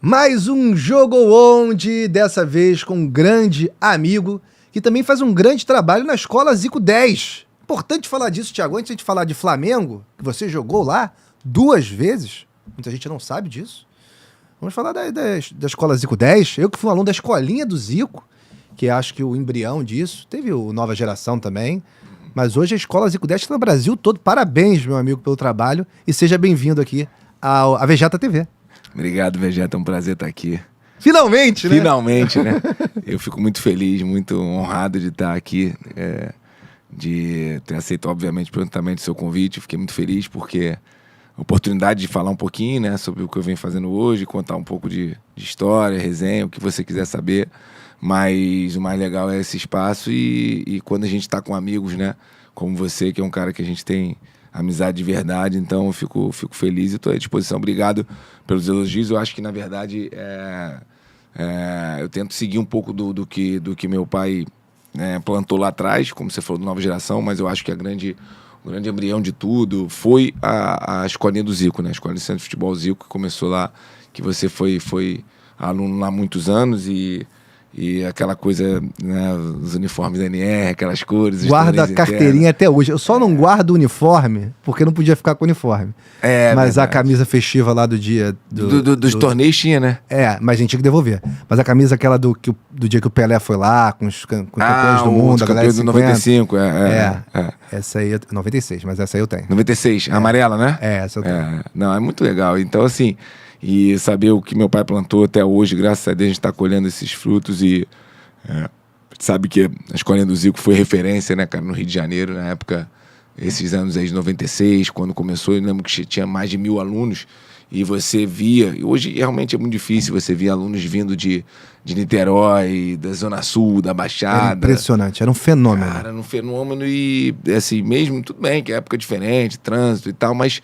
Mais um Jogo Onde, dessa vez com um grande amigo que também faz um grande trabalho na escola Zico 10. Importante falar disso, Thiago, antes de falar de Flamengo, que você jogou lá 2 vezes. Muita gente não sabe disso. Vamos falar da escola Zico 10. Eu que fui um aluno da escolinha do Zico, que acho que o embrião disso. Teve o Nova Geração também. Mas hoje a escola Zico 10 está no Brasil todo. Parabéns, meu amigo, pelo trabalho. E seja bem-vindo aqui à Vegeta TV. Obrigado, Vegeta. É um prazer estar aqui. Finalmente, né? Finalmente, né? Eu fico muito feliz, muito honrado de estar aqui, de ter aceito, obviamente, prontamente o seu convite. Fiquei muito feliz porque a oportunidade de falar um pouquinho, né, sobre o que eu venho fazendo hoje, contar um pouco de história, resenha, o que você quiser saber. Mas o mais legal é esse espaço e quando a gente está com amigos, né, como você, que é um cara que a gente tem amizade de verdade, então eu fico feliz e estou à disposição. Obrigado pelos elogios. Eu acho que, na verdade, eu tento seguir um pouco do que meu pai plantou lá atrás, como você falou, do Nova Geração, mas eu acho que o grande embrião de tudo foi a escolinha do Zico, né? A Escola de Centro de Futebol Zico, que começou lá, que você foi aluno lá há muitos anos e aquela coisa, né, os uniformes da NR, aquelas cores. Guarda a carteirinha até hoje. Eu só não guardo o uniforme, porque não podia ficar com o uniforme. Mas verdade. A camisa festiva lá do dia... Dos torneios tinha, né? Mas a gente tinha que devolver. Mas a camisa aquela do dia que o Pelé foi lá, com os campeões do mundo, a galera de 50. 95, Essa aí, 96, mas essa aí eu tenho. 96, amarela, né? Essa eu tenho. Não, é muito legal. Então, assim... E saber o que meu pai plantou até hoje, graças a Deus, a gente está colhendo esses frutos e sabe que a escolinha do Zico foi referência, né, cara, no Rio de Janeiro, na época, esses anos aí de 96, quando começou, eu lembro que tinha mais de 1.000 alunos e você via, e hoje realmente é muito difícil você ver alunos vindo de Niterói, da Zona Sul, da Baixada. Era impressionante, era um fenômeno. Cara, era um fenômeno e, assim, mesmo, tudo bem, que é época diferente, trânsito e tal, mas...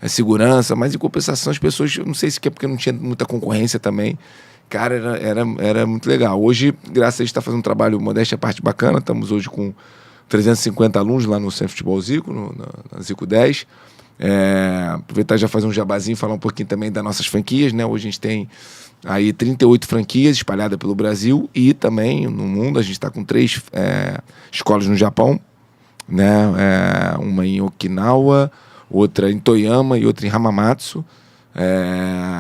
segurança, mas em compensação as pessoas, eu não sei se é porque não tinha muita concorrência também, cara, era muito legal. Hoje, graças a gente está fazendo um trabalho, modéstia à parte, bacana, estamos hoje com 350 alunos lá no Centro de Futebol Zico, na Zico 10. Aproveitar e já fazer um jabazinho, falar um pouquinho também das nossas franquias, né? Hoje a gente tem aí 38 franquias espalhadas pelo Brasil e também no mundo. A gente está com 3 escolas no Japão, né? Uma em Okinawa, outra em Toyama e outra em Hamamatsu.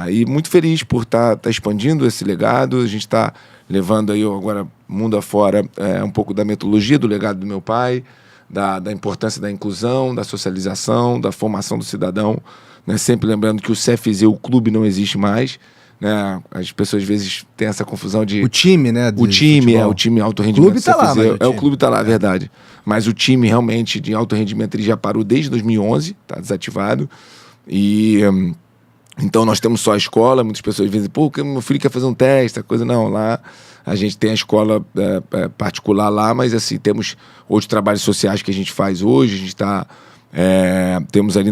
E muito feliz por estar expandindo esse legado. A gente está levando aí agora mundo afora um pouco da metodologia do legado do meu pai, da importância da inclusão, da socialização, da formação do cidadão, né? Sempre lembrando que o CFZ, o clube, não existe mais, né? As pessoas às vezes têm essa confusão de... O time, né? O time alto rendimento. O clube tá lá, mas o clube tá lá, é verdade. Mas o time realmente de alto rendimento ele já parou desde 2011, tá desativado. E então nós temos só a escola. Muitas pessoas dizem, pô, meu filho quer fazer um teste, a coisa não. Lá a gente tem a escola particular lá, mas assim, temos outros trabalhos sociais que a gente faz hoje. A gente está... temos ali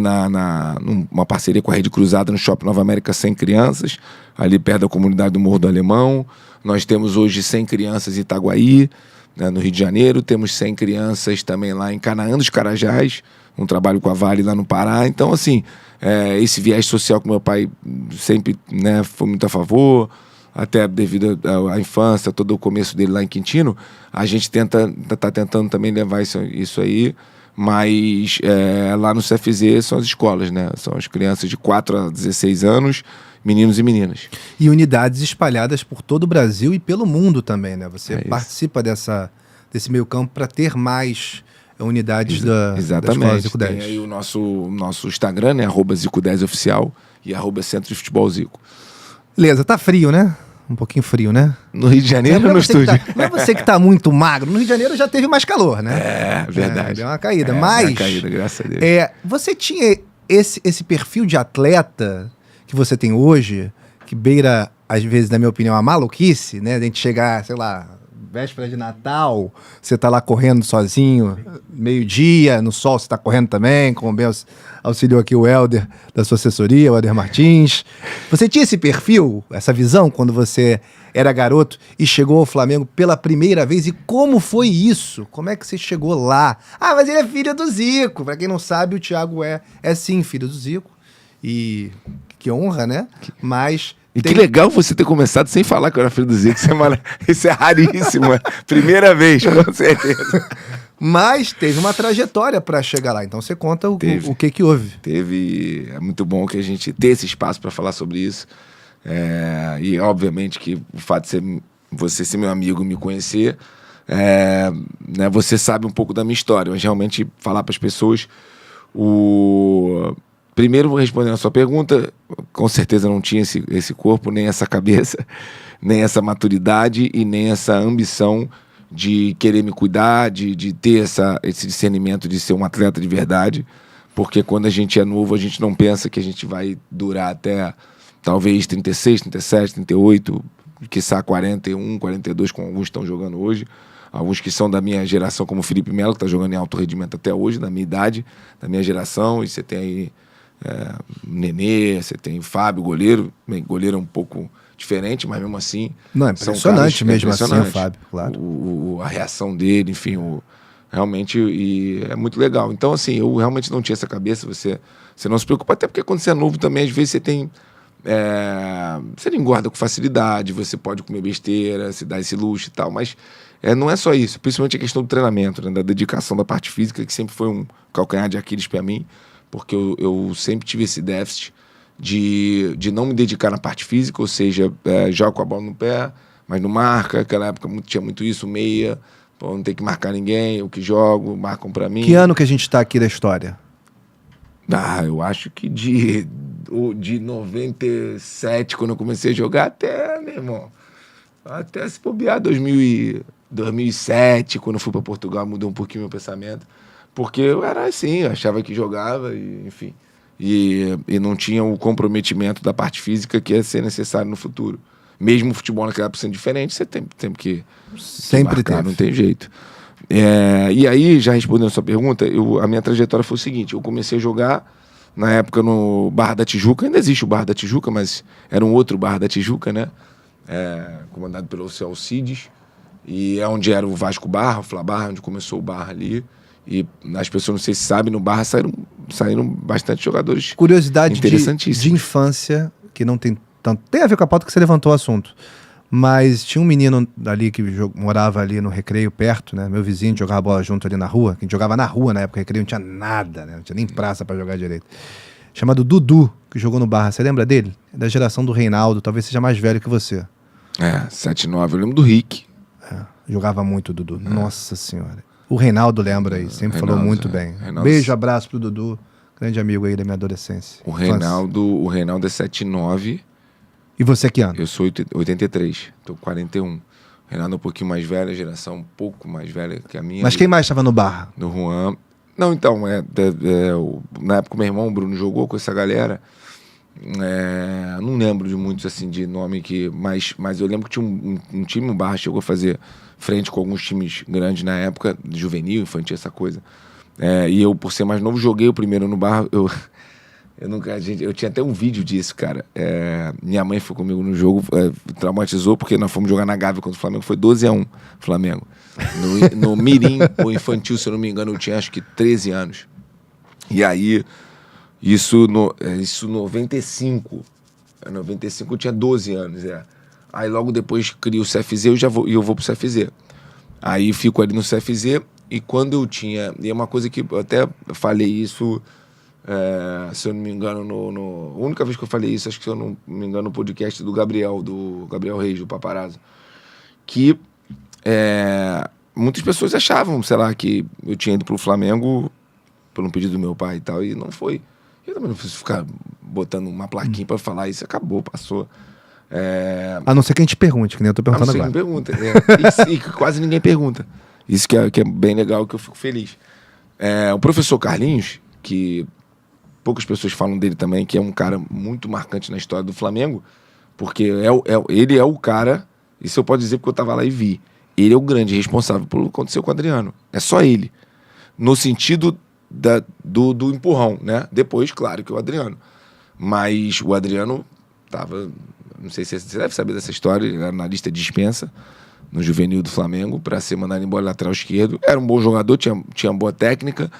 uma parceria com a Rede Cruzada no Shopping Nova América 100 crianças, ali perto da comunidade do Morro do Alemão. Nós temos hoje 100 crianças em Itaguaí, né, no Rio de Janeiro. Temos 100 crianças também lá em Canaã dos Carajás, um trabalho com a Vale lá no Pará. Então, assim, esse viés social que meu pai sempre, né, foi muito a favor, até devido à infância, todo o começo dele lá em Quintino, a gente tá tentando também levar isso aí. Mas lá no CFZ são as escolas, né? São as crianças de 4 a 16 anos, meninos e meninas. E unidades espalhadas por todo o Brasil e pelo mundo também, né? Você participa desse meio campo para ter mais unidades da escola Zico 10. Tem aí o nosso Instagram, né? @Zico10oficial e @Centro de Futebol Zico. Beleza, tá frio, né? Um pouquinho frio, né? No Rio de Janeiro ou no estúdio? Não é você que tá muito magro. No Rio de Janeiro já teve mais calor, né? Verdade. Deu uma caída. Mas... Deu uma caída, graças a Deus. Você tinha esse perfil de atleta que você tem hoje, que beira, às vezes, na minha opinião, a maluquice, né? De a gente chegar, sei lá, véspera de Natal, você tá lá correndo sozinho, meio-dia, no sol você tá correndo também, como bem auxiliou aqui o Helder da sua assessoria, o Helder Martins. Você tinha esse perfil, essa visão, quando você era garoto e chegou ao Flamengo pela primeira vez? E como foi isso? Como é que você chegou lá? Ah, mas ele é filho do Zico. Pra quem não sabe, o Thiago é sim filho do Zico. E que honra, né? Mas E que legal você ter começado sem falar que eu era filho do Zico. Isso é raríssimo. Primeira vez, com certeza. Mas teve uma trajetória para chegar lá. Então você conta o que houve. É muito bom que a gente tenha esse espaço para falar sobre isso. E obviamente que o fato de você ser meu amigo, me conhecer, né, você sabe um pouco da minha história. Mas realmente falar para as pessoas... Primeiro, respondendo a sua pergunta, com certeza não tinha esse corpo, nem essa cabeça, nem essa maturidade e nem essa ambição de querer me cuidar, de ter esse discernimento de ser um atleta de verdade, porque quando a gente é novo, a gente não pensa que a gente vai durar até talvez 36, 37, 38, quiçá 41, 42, como alguns estão jogando hoje. Alguns que são da minha geração, como o Felipe Melo, que está jogando em alto rendimento até hoje, da minha idade, da minha geração. E você tem aí Nenê, você tem Fábio, goleiro. Bem, goleiro é um pouco diferente, mas mesmo assim... Não, é impressionante mesmo assim o Fábio, claro. A reação dele, enfim, realmente e é muito legal. Então, assim, eu realmente não tinha essa cabeça, você não se preocupa, até porque quando você é novo também, às vezes você tem... você não engorda com facilidade, você pode comer besteira, se dá esse luxo e tal, mas não é só isso, principalmente a questão do treinamento, né, da dedicação da parte física, que sempre foi um calcanhar de Aquiles para mim, porque eu sempre tive esse déficit de não me dedicar na parte física, ou seja, jogo com a bola no pé, mas não marca. Naquela época tinha muito isso, meia, não tem que marcar ninguém, eu que jogo, marcam para mim. Que ano que a gente está aqui da história? Eu acho que de 97, quando eu comecei a jogar, até, meu irmão, até se bobear, 2007, quando eu fui para Portugal, mudou um pouquinho meu pensamento, porque eu era assim, eu achava que jogava, e, enfim, e não tinha o comprometimento da parte física que ia ser necessário no futuro. Mesmo o futebol naquela época sendo diferente, você tem que sempre marcar, teve. Não tem jeito. E aí, já respondendo a sua pergunta, a minha trajetória foi o seguinte: eu comecei a jogar na época no Barra da Tijuca, ainda existe o Barra da Tijuca, mas era um outro Barra da Tijuca, né? Comandado pelo Alcides, e é onde era o Vasco Barra, o Flabarra, onde começou o Barra ali. E as pessoas, não sei se sabem, no Barra saíram bastante jogadores. Curiosidade de infância, que não tem tanto... Tem a ver com a pauta que você levantou o assunto. Mas tinha um menino ali que morava ali no Recreio, perto, né? Meu vizinho, jogava bola junto ali na rua. Que a gente jogava na rua na época, Recreio não tinha nada, né? Não tinha nem praça pra jogar direito. Chamado Dudu, que jogou no Barra. Você lembra dele? É da geração do Reinaldo, talvez seja mais velho que você. 7-9, eu lembro do Rick. Jogava muito, Dudu. Nossa Senhora. O Reinaldo lembra aí, sempre falou muito bem. Beijo, abraço pro Dudu, grande amigo aí da minha adolescência. O Reinaldo é 7-9. E você que ano? Eu sou 83, tô 41. O Reinaldo é um pouquinho mais velho, a geração um pouco mais velha que a minha. Mas quem mais estava no Barra? No Juan. Não, então, na época o meu irmão, o Bruno, jogou com essa galera. Não lembro de muitos assim de nome mas eu lembro que tinha um time no Barra, chegou a fazer frente com alguns times grandes na época, juvenil, infantil, essa coisa. E eu, por ser mais novo, joguei o primeiro no Barra. Eu tinha até um vídeo disso, cara. Minha mãe foi comigo no jogo, traumatizou, porque nós fomos jogar na Gávea contra o Flamengo, foi 12-1 Flamengo. No Mirim, ou infantil, se eu não me engano, eu tinha acho que 13 anos. E aí, isso 95. Em 95 eu tinha 12 anos, Aí logo depois crio o CFZ e eu vou pro CFZ. Aí fico ali no CFZ, e quando eu tinha... E é uma coisa que eu até falei isso... se eu não me engano, a única vez que eu falei isso, acho que se eu não me engano, no podcast do Gabriel Reis, do Paparazzo, que muitas pessoas achavam, sei lá, que eu tinha ido pro Flamengo por um pedido do meu pai e tal, e não foi. Eu também não preciso ficar botando uma plaquinha pra falar isso, acabou, passou. A não ser que a gente pergunte, que nem eu tô perguntando agora. A não ser que pergunta. E quase ninguém pergunta. Isso que é bem legal, que eu fico feliz. O professor Carlinhos, que poucas pessoas falam dele também, que é um cara muito marcante na história do Flamengo, porque ele é o cara, isso eu posso dizer porque eu estava lá e vi, ele é o grande responsável pelo que aconteceu com o Adriano. É só ele. No sentido do empurrão, né? Depois, claro, que o Adriano. Mas o Adriano estava, não sei se você deve saber dessa história, ele era na lista de dispensa no juvenil do Flamengo para ser mandado embora lateral esquerdo. Era um bom jogador, tinha boa técnica,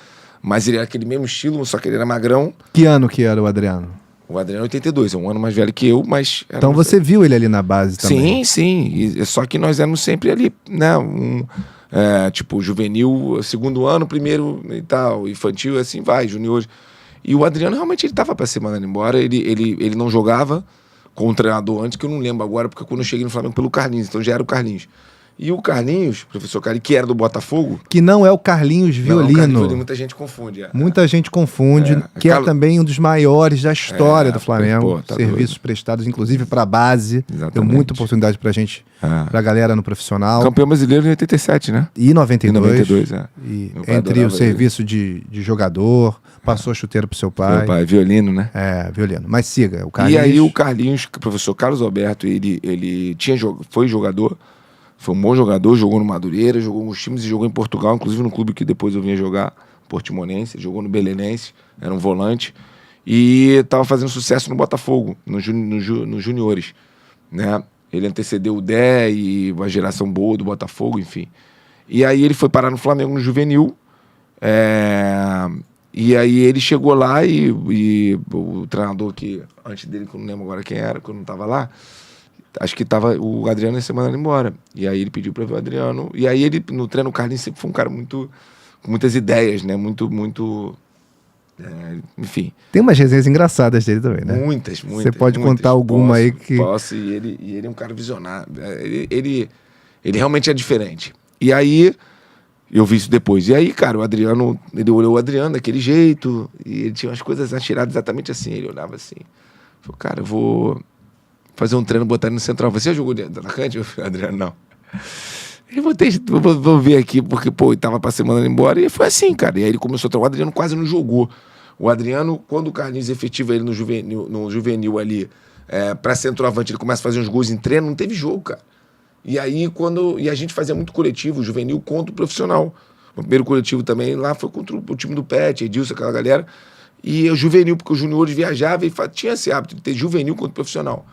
mas ele era aquele mesmo estilo, só que ele era magrão. Que ano que era o Adriano? O Adriano é 82, é um ano mais velho que eu, mas... Então você viu ele ali na base também? Sim. Só que nós éramos sempre ali, né? Tipo, juvenil, segundo ano, primeiro e tal, infantil, assim vai, junior. E o Adriano realmente ele tava para ser mandado embora. Ele não jogava com o treinador antes, que eu não lembro agora, porque quando eu cheguei no Flamengo pelo Carlinhos, então já era o Carlinhos. E o Carlinhos, professor Carlinhos, que era do Botafogo... Que não é o Carlinhos Violino. Não, o Carlinhos Violino, muita gente confunde. Muita gente confunde, que é também um dos maiores da história do Flamengo. Tá serviços doido. Prestados, inclusive, para a base. Exatamente. Deu muita oportunidade pra gente, pra galera no profissional. Campeão brasileiro em 87, né? E 92. E 92, E entre o serviço de jogador, passou chuteiro pro seu pai. Meu pai, violino, né? Violino. Mas siga, o Carlinhos... E aí o Carlinhos, o professor Carlos Alberto, ele foi jogador... Foi um bom jogador, jogou no Madureira, jogou nos times e jogou em Portugal, inclusive no clube que depois eu vinha jogar, Portimonense, jogou no Belenense, era um volante, e estava fazendo sucesso no Botafogo, nos juniores, né? Ele antecedeu o Dé e uma geração boa do Botafogo, enfim. E aí ele foi parar no Flamengo no juvenil, e aí ele chegou lá e o treinador que, antes dele, que eu não lembro agora quem era, que eu não estava lá, acho que tava o Adriano ia ser mandado embora. E aí ele pediu pra ver o Adriano. E aí ele, no treino, o Carlinhos sempre foi um cara com muitas ideias, né? Enfim. Tem umas resenhas engraçadas dele também, né? Muitas. Você pode contar alguma aí que... Posso, e ele é um cara visionário. Ele realmente é diferente. E aí, eu vi isso depois. E aí, cara, o Adriano, ele olhou o Adriano daquele jeito, e ele tinha umas coisas atiradas exatamente assim. Ele olhava assim. Falou, cara, eu vou... fazer um treino, botar ele no central. Você já jogou de atacante, Adriano? Não. Vou ver aqui, porque, pô, ele tava pra ser mandando embora, e foi assim, cara. E aí ele começou a treinar. O Adriano quase não jogou. O Adriano, quando o Carlinhos efetiva ele no juvenil ali, pra centroavante, ele começa a fazer uns gols em treino, não teve jogo, cara. E aí, e a gente fazia muito coletivo, o juvenil contra o profissional. O primeiro coletivo também lá foi contra o time do Pet, Edilson, aquela galera. E o juvenil, porque os juniores viajavam e tinha esse hábito de ter juvenil contra o profissional.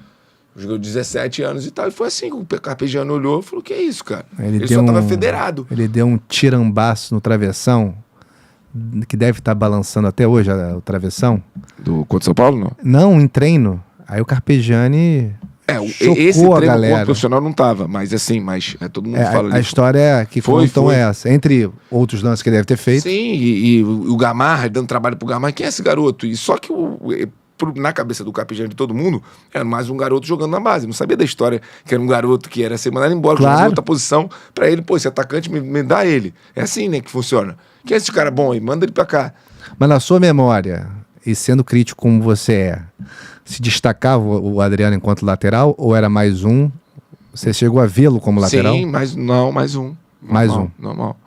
Jogou 17 anos e tal. E foi assim, o Carpegiani olhou e falou, que é isso, cara? Ele só tava federado. Ele deu um tirambaço no travessão, que deve estar balançando até hoje o travessão. Contra São Paulo, não? Não, em treino. Aí o Carpegiani chocou esse a treino galera. O profissional não tava, mas assim, todo mundo fala a história que contam é essa. Entre outros lances que ele deve ter feito. Sim, e o Gamarra, dando trabalho pro Gamarra. Quem é esse garoto? E só que na cabeça do Carpegiani de todo mundo, era mais um garoto jogando na base. Não sabia da história que era um garoto que era ser mandado embora, claro. Jogando outra posição, pra ele, pô, esse atacante me dá ele. É assim, né, que funciona. Quem é esse cara bom aí? Manda ele pra cá. Mas na sua memória, e sendo crítico como você se destacava o Adriano enquanto lateral, ou era mais um? Você chegou a vê-lo como lateral? Sim, mais um. Normal, mais um. Normal.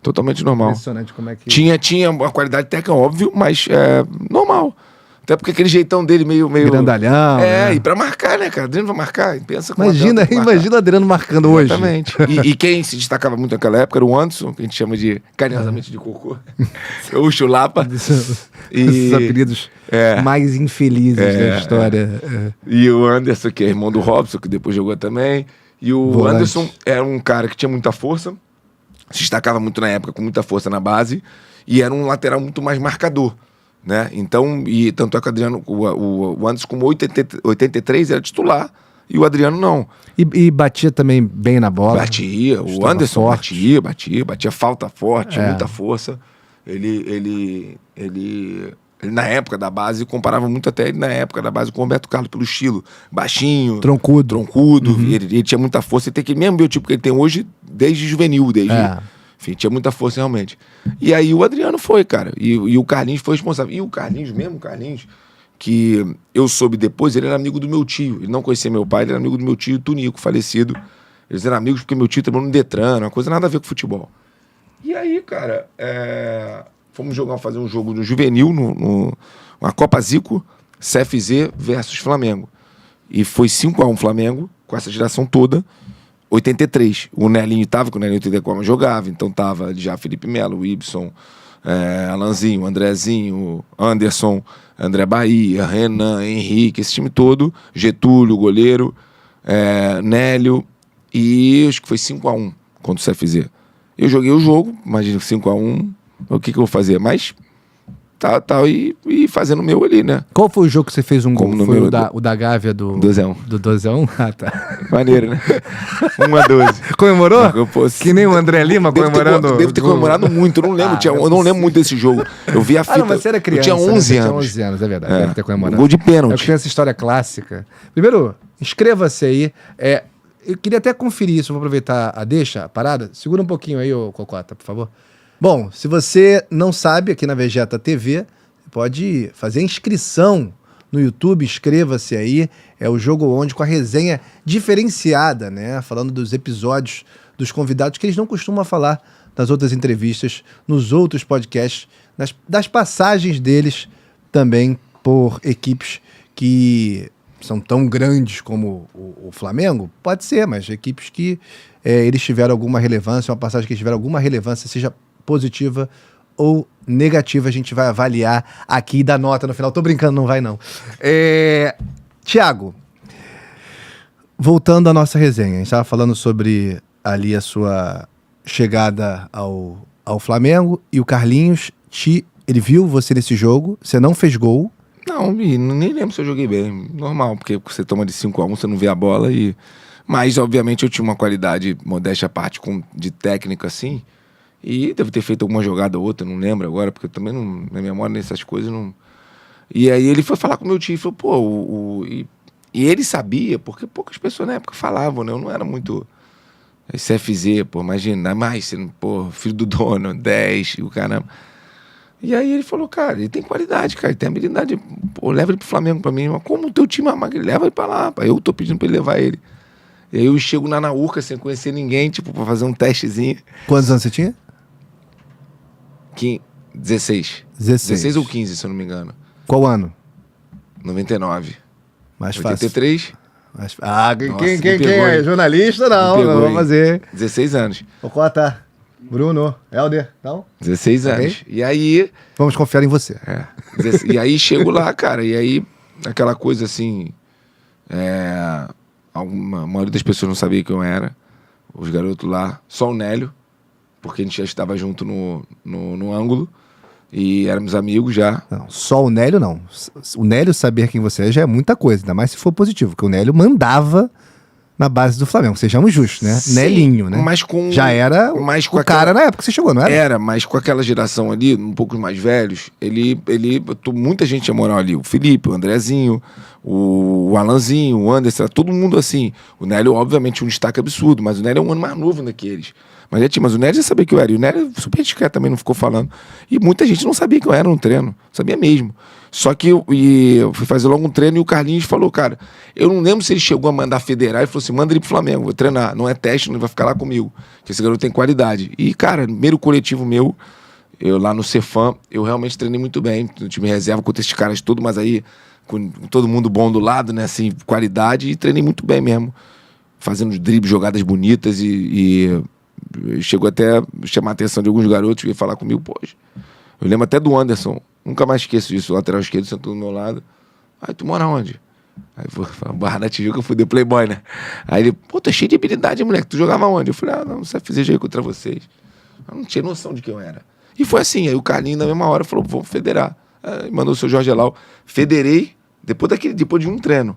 Totalmente normal. Impressionante como é que... Tinha uma qualidade técnica, óbvio, mas normal. Até porque aquele jeitão dele meio... grandalhão, né? E pra marcar, né, cara? Adriano vai marcar. Pensa imagina o Adriano marcando hoje. Exatamente. E quem se destacava muito naquela época era o Anderson, que a gente chama carinhosamente de Cocô. O Chulapa. Esses apelidos mais infelizes da história. E o Anderson, que é irmão do Robson, que depois jogou também. E o volante. Anderson era um cara que tinha muita força, se destacava muito na época, com muita força na base, e era um lateral muito mais marcador. Né? Então, e tanto é que o Adriano, o Anderson com 83 era titular e o Adriano não. E batia também bem na bola. Batia, o Anderson batia falta forte, muita força. Ele na época da base, comparava muito até ele na época da base com o Roberto Carlos pelo estilo, baixinho, troncudo. Ele tinha muita força, ele tem aquele mesmo biotipo que ele tem hoje desde juvenil, enfim, tinha muita força realmente. E aí o Adriano foi, cara. E o Carlinhos foi responsável. E o Carlinhos, que eu soube depois, ele era amigo do meu tio. Ele não conhecia meu pai, ele era amigo do meu tio Tunico, falecido. Eles eram amigos porque meu tio trabalhou no Detran, uma coisa nada a ver com futebol. E aí, cara, fomos fazer um jogo no juvenil, uma Copa Zico, CFZ versus Flamengo. E foi 5-1 Flamengo, com essa geração toda. 83, o Nelinho tava, que o Nelinho 84 jogava, então tava já Felipe Melo, o Ibson, Alanzinho, Andrezinho, Anderson, André Bahia, Renan, Henrique, esse time todo, Getúlio, goleiro, Nélio, e acho que foi 5-1 contra o CFZ. Eu joguei o jogo, imagina 5-1, o que eu vou fazer? Mas tal, e fazendo o meu ali, né? Qual foi o jogo que você fez um Como gol? Foi número o da Gávea do 12-1. Do 12-1? Ah, tá. Maneiro, né? 1-12. Comemorou? Eu, pô, Que nem o André Lima comemorando. Devo ter comemorado muito, eu não lembro. Eu não lembro muito desse jogo. Eu vi a fita. Ah, não, mas você era criança. Eu tinha 11 né? anos. Tinha 11 anos, é verdade. Deve ter comemorado. Gol de pênalti. Eu tenho essa história clássica. Primeiro, inscreva-se aí. Eu queria até conferir isso, vou aproveitar a parada. Segura um pouquinho aí, ô Cocota, por favor. Bom, se você não sabe, aqui na Vegeta TV, pode fazer inscrição no YouTube, inscreva-se aí. É o Jogo Onde com a resenha diferenciada, né? Falando dos episódios dos convidados que eles não costumam falar nas outras entrevistas, nos outros podcasts, das passagens deles também por equipes que são tão grandes como o Flamengo. Pode ser, mas equipes que eles tiveram alguma relevância, uma passagem que tiveram alguma relevância, seja positiva ou negativa, a gente vai avaliar aqui e dar nota no final. Tô brincando, não vai não. Thiago, voltando à nossa resenha, a gente estava falando sobre ali a sua chegada ao Flamengo e o Carlinhos, ele viu você nesse jogo, você não fez gol. Não, nem lembro se eu joguei bem. Normal, porque você toma de 5-1, você não vê a bola e... Mas, obviamente, eu tinha uma qualidade, modéstia à parte, de técnica, assim, e devo ter feito alguma jogada ou outra, não lembro agora, porque eu também não... Na memória, nessas coisas, não... E aí ele foi falar com o meu tio e falou, pô, e ele sabia, porque poucas pessoas na época falavam, né? Eu não era muito... CFZ, pô, imagina, mais, pô, filho do dono, 10, e o caramba... E aí ele falou, cara, ele tem qualidade, cara, ele tem habilidade, pô, leva ele pro Flamengo pra mim. Mas como o teu time amar, leva ele pra lá, pá. Eu tô pedindo pra ele levar ele. E aí eu chego na Naurca sem conhecer ninguém, tipo, pra fazer um testezinho. Quantos anos você tinha? 16 ou 15, se eu não me engano. Qual ano? 99. Mais fácil. 83. Quem é? Jornalista? Não vou fazer. 16 anos. O Cota, Bruno, Helder, não? 16 anos. Okay. E aí... Vamos confiar em você. E aí chego lá, cara, e aí aquela coisa assim... A maioria das pessoas não sabia quem eu era. Os garotos lá, só o Nélio, porque a gente já estava junto no ângulo. E éramos amigos já. Não, só o Nélio não. O Nélio saber quem você é já é muita coisa, ainda mais se for positivo, porque o Nélio mandava na base do Flamengo, sejamos justos, né? Sim, Nelinho, né? Mas com, já era o cara na época que você chegou, não era? Era, mas com aquela geração ali, um pouco mais velhos, muita gente tinha moral ali. O Felipe, o Andrezinho, o Alanzinho, o Anderson, todo mundo assim. O Nélio, obviamente, um destaque absurdo, mas o Nélio é um ano mais novo daqueles. Mas o Nélio já sabia que eu era. E o Nélio super discreto também, não ficou falando. E muita gente não sabia que eu era no treino. Sabia mesmo. Só que eu fui fazer logo um treino e o Carlinhos falou, cara, eu não lembro se ele chegou a mandar federar. Ele falou assim, manda ele pro Flamengo, vou treinar. Não é teste, não vai ficar lá comigo. Porque esse garoto tem qualidade. E, cara, no primeiro coletivo meu, eu lá no Cefam, eu realmente treinei muito bem. No time reserva contra esses caras todos, mas aí com todo mundo bom do lado, né? Assim, qualidade. E treinei muito bem mesmo. Fazendo dribles, jogadas bonitas e chegou até a chamar a atenção de alguns garotos que iam falar comigo, pô. Eu lembro até do Anderson, nunca mais esqueço disso, o lateral esquerdo sentou do meu lado. Aí, tu mora onde? Aí, Barra da Tijuca, eu fui de Playboy, né? Aí ele, pô, tu é cheio de habilidade, moleque, tu jogava onde? Eu falei, não, você fizer jogo contra vocês. Eu não tinha noção de quem eu era. E foi assim, aí o Carlinhos na mesma hora falou, vou federar. Aí mandou o seu Jorge Elau, federei, depois de um treino.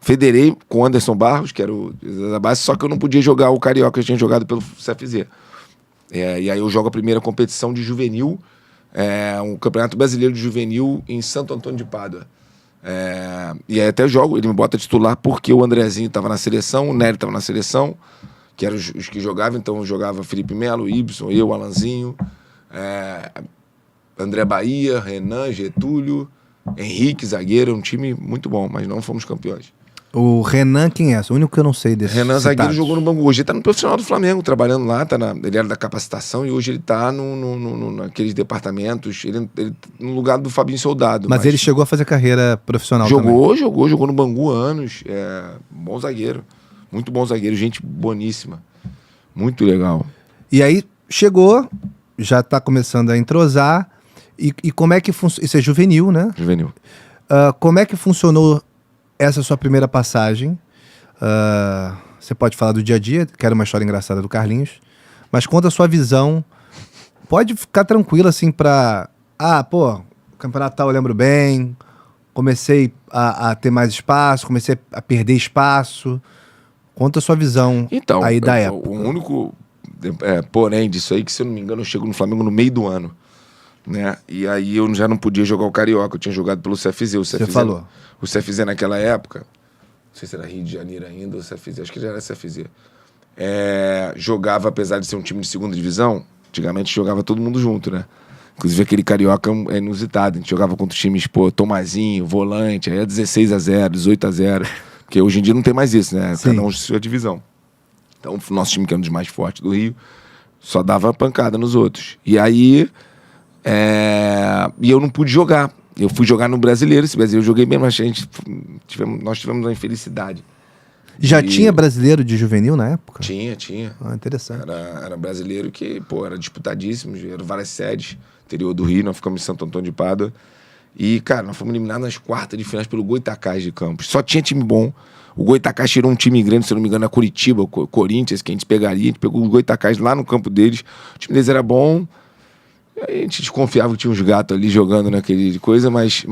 Federei com o Anderson Barros, que era o da base, só que eu não podia jogar o Carioca, eu tinha jogado pelo CFZ. E aí eu jogo a primeira competição de juvenil, um campeonato brasileiro de juvenil em Santo Antônio de Pádua. E aí até jogo, ele me bota titular porque o Andrezinho estava na seleção, o Nélio estava na seleção, que eram os que jogavam, então eu jogava Felipe Melo, Ibson, eu, Alanzinho, André Bahia, Renan, Getúlio, Henrique, zagueiro, um time muito bom, mas não fomos campeões. O Renan, quem é? O único que eu não sei desse. Renan zagueiro jogou no Bangu. Hoje ele tá no profissional do Flamengo, trabalhando lá, ele era da capacitação e hoje ele tá naqueles departamentos, ele no lugar do Fabinho Soldado. Mas ele chegou a fazer carreira profissional também. Jogou no Bangu anos. Bom zagueiro. Muito bom zagueiro, gente boníssima. Muito legal. E aí chegou, já tá começando a entrosar. E como é que funciona? Isso é juvenil, né? Juvenil. Como é que funcionou essa sua primeira passagem? Você pode falar do dia a dia, que era uma história engraçada do Carlinhos, mas conta a sua visão. Pode ficar tranquilo assim pra... Campeonato tal eu lembro bem. Comecei a ter mais espaço, comecei a perder espaço. Conta a sua visão Então, aí da época. O único porém disso aí, que se eu não me engano, eu chego no Flamengo no meio do ano. Né? E aí eu já não podia jogar o Carioca, eu tinha jogado pelo CFZ. Você falou. O CFZ naquela época, não sei se era Rio de Janeiro ainda ou CFZ, acho que já era CFZ. Jogava, apesar de ser um time de segunda divisão, antigamente jogava todo mundo junto, né? Inclusive aquele Carioca é inusitado, a gente jogava contra os times, Tomazinho, Volante, aí é 16-0, 18-0, porque hoje em dia não tem mais isso, né? Sim. Cada um de sua divisão. Então o nosso time, que é um dos mais fortes do Rio, só dava pancada nos outros. E aí... E eu não pude jogar. Eu fui jogar no Brasileiro. Esse Brasileiro eu joguei bem, mas nós tivemos uma infelicidade. Já tinha brasileiro de juvenil na época? Tinha. Interessante. Era brasileiro que, era disputadíssimo. Eram várias sedes. Interior do Rio, nós ficamos em Santo Antônio de Pádua. E, cara, nós fomos eliminados nas quartas de finais pelo Goitacás de Campos. Só tinha time bom. O Goitacás tirou um time grande, se eu não me engano, a Curitiba, Corinthians, que a gente pegaria. A gente pegou o Goitacás lá no campo deles. O time deles era bom. A gente desconfiava que tinha uns gatos ali jogando naquele coisa, mas...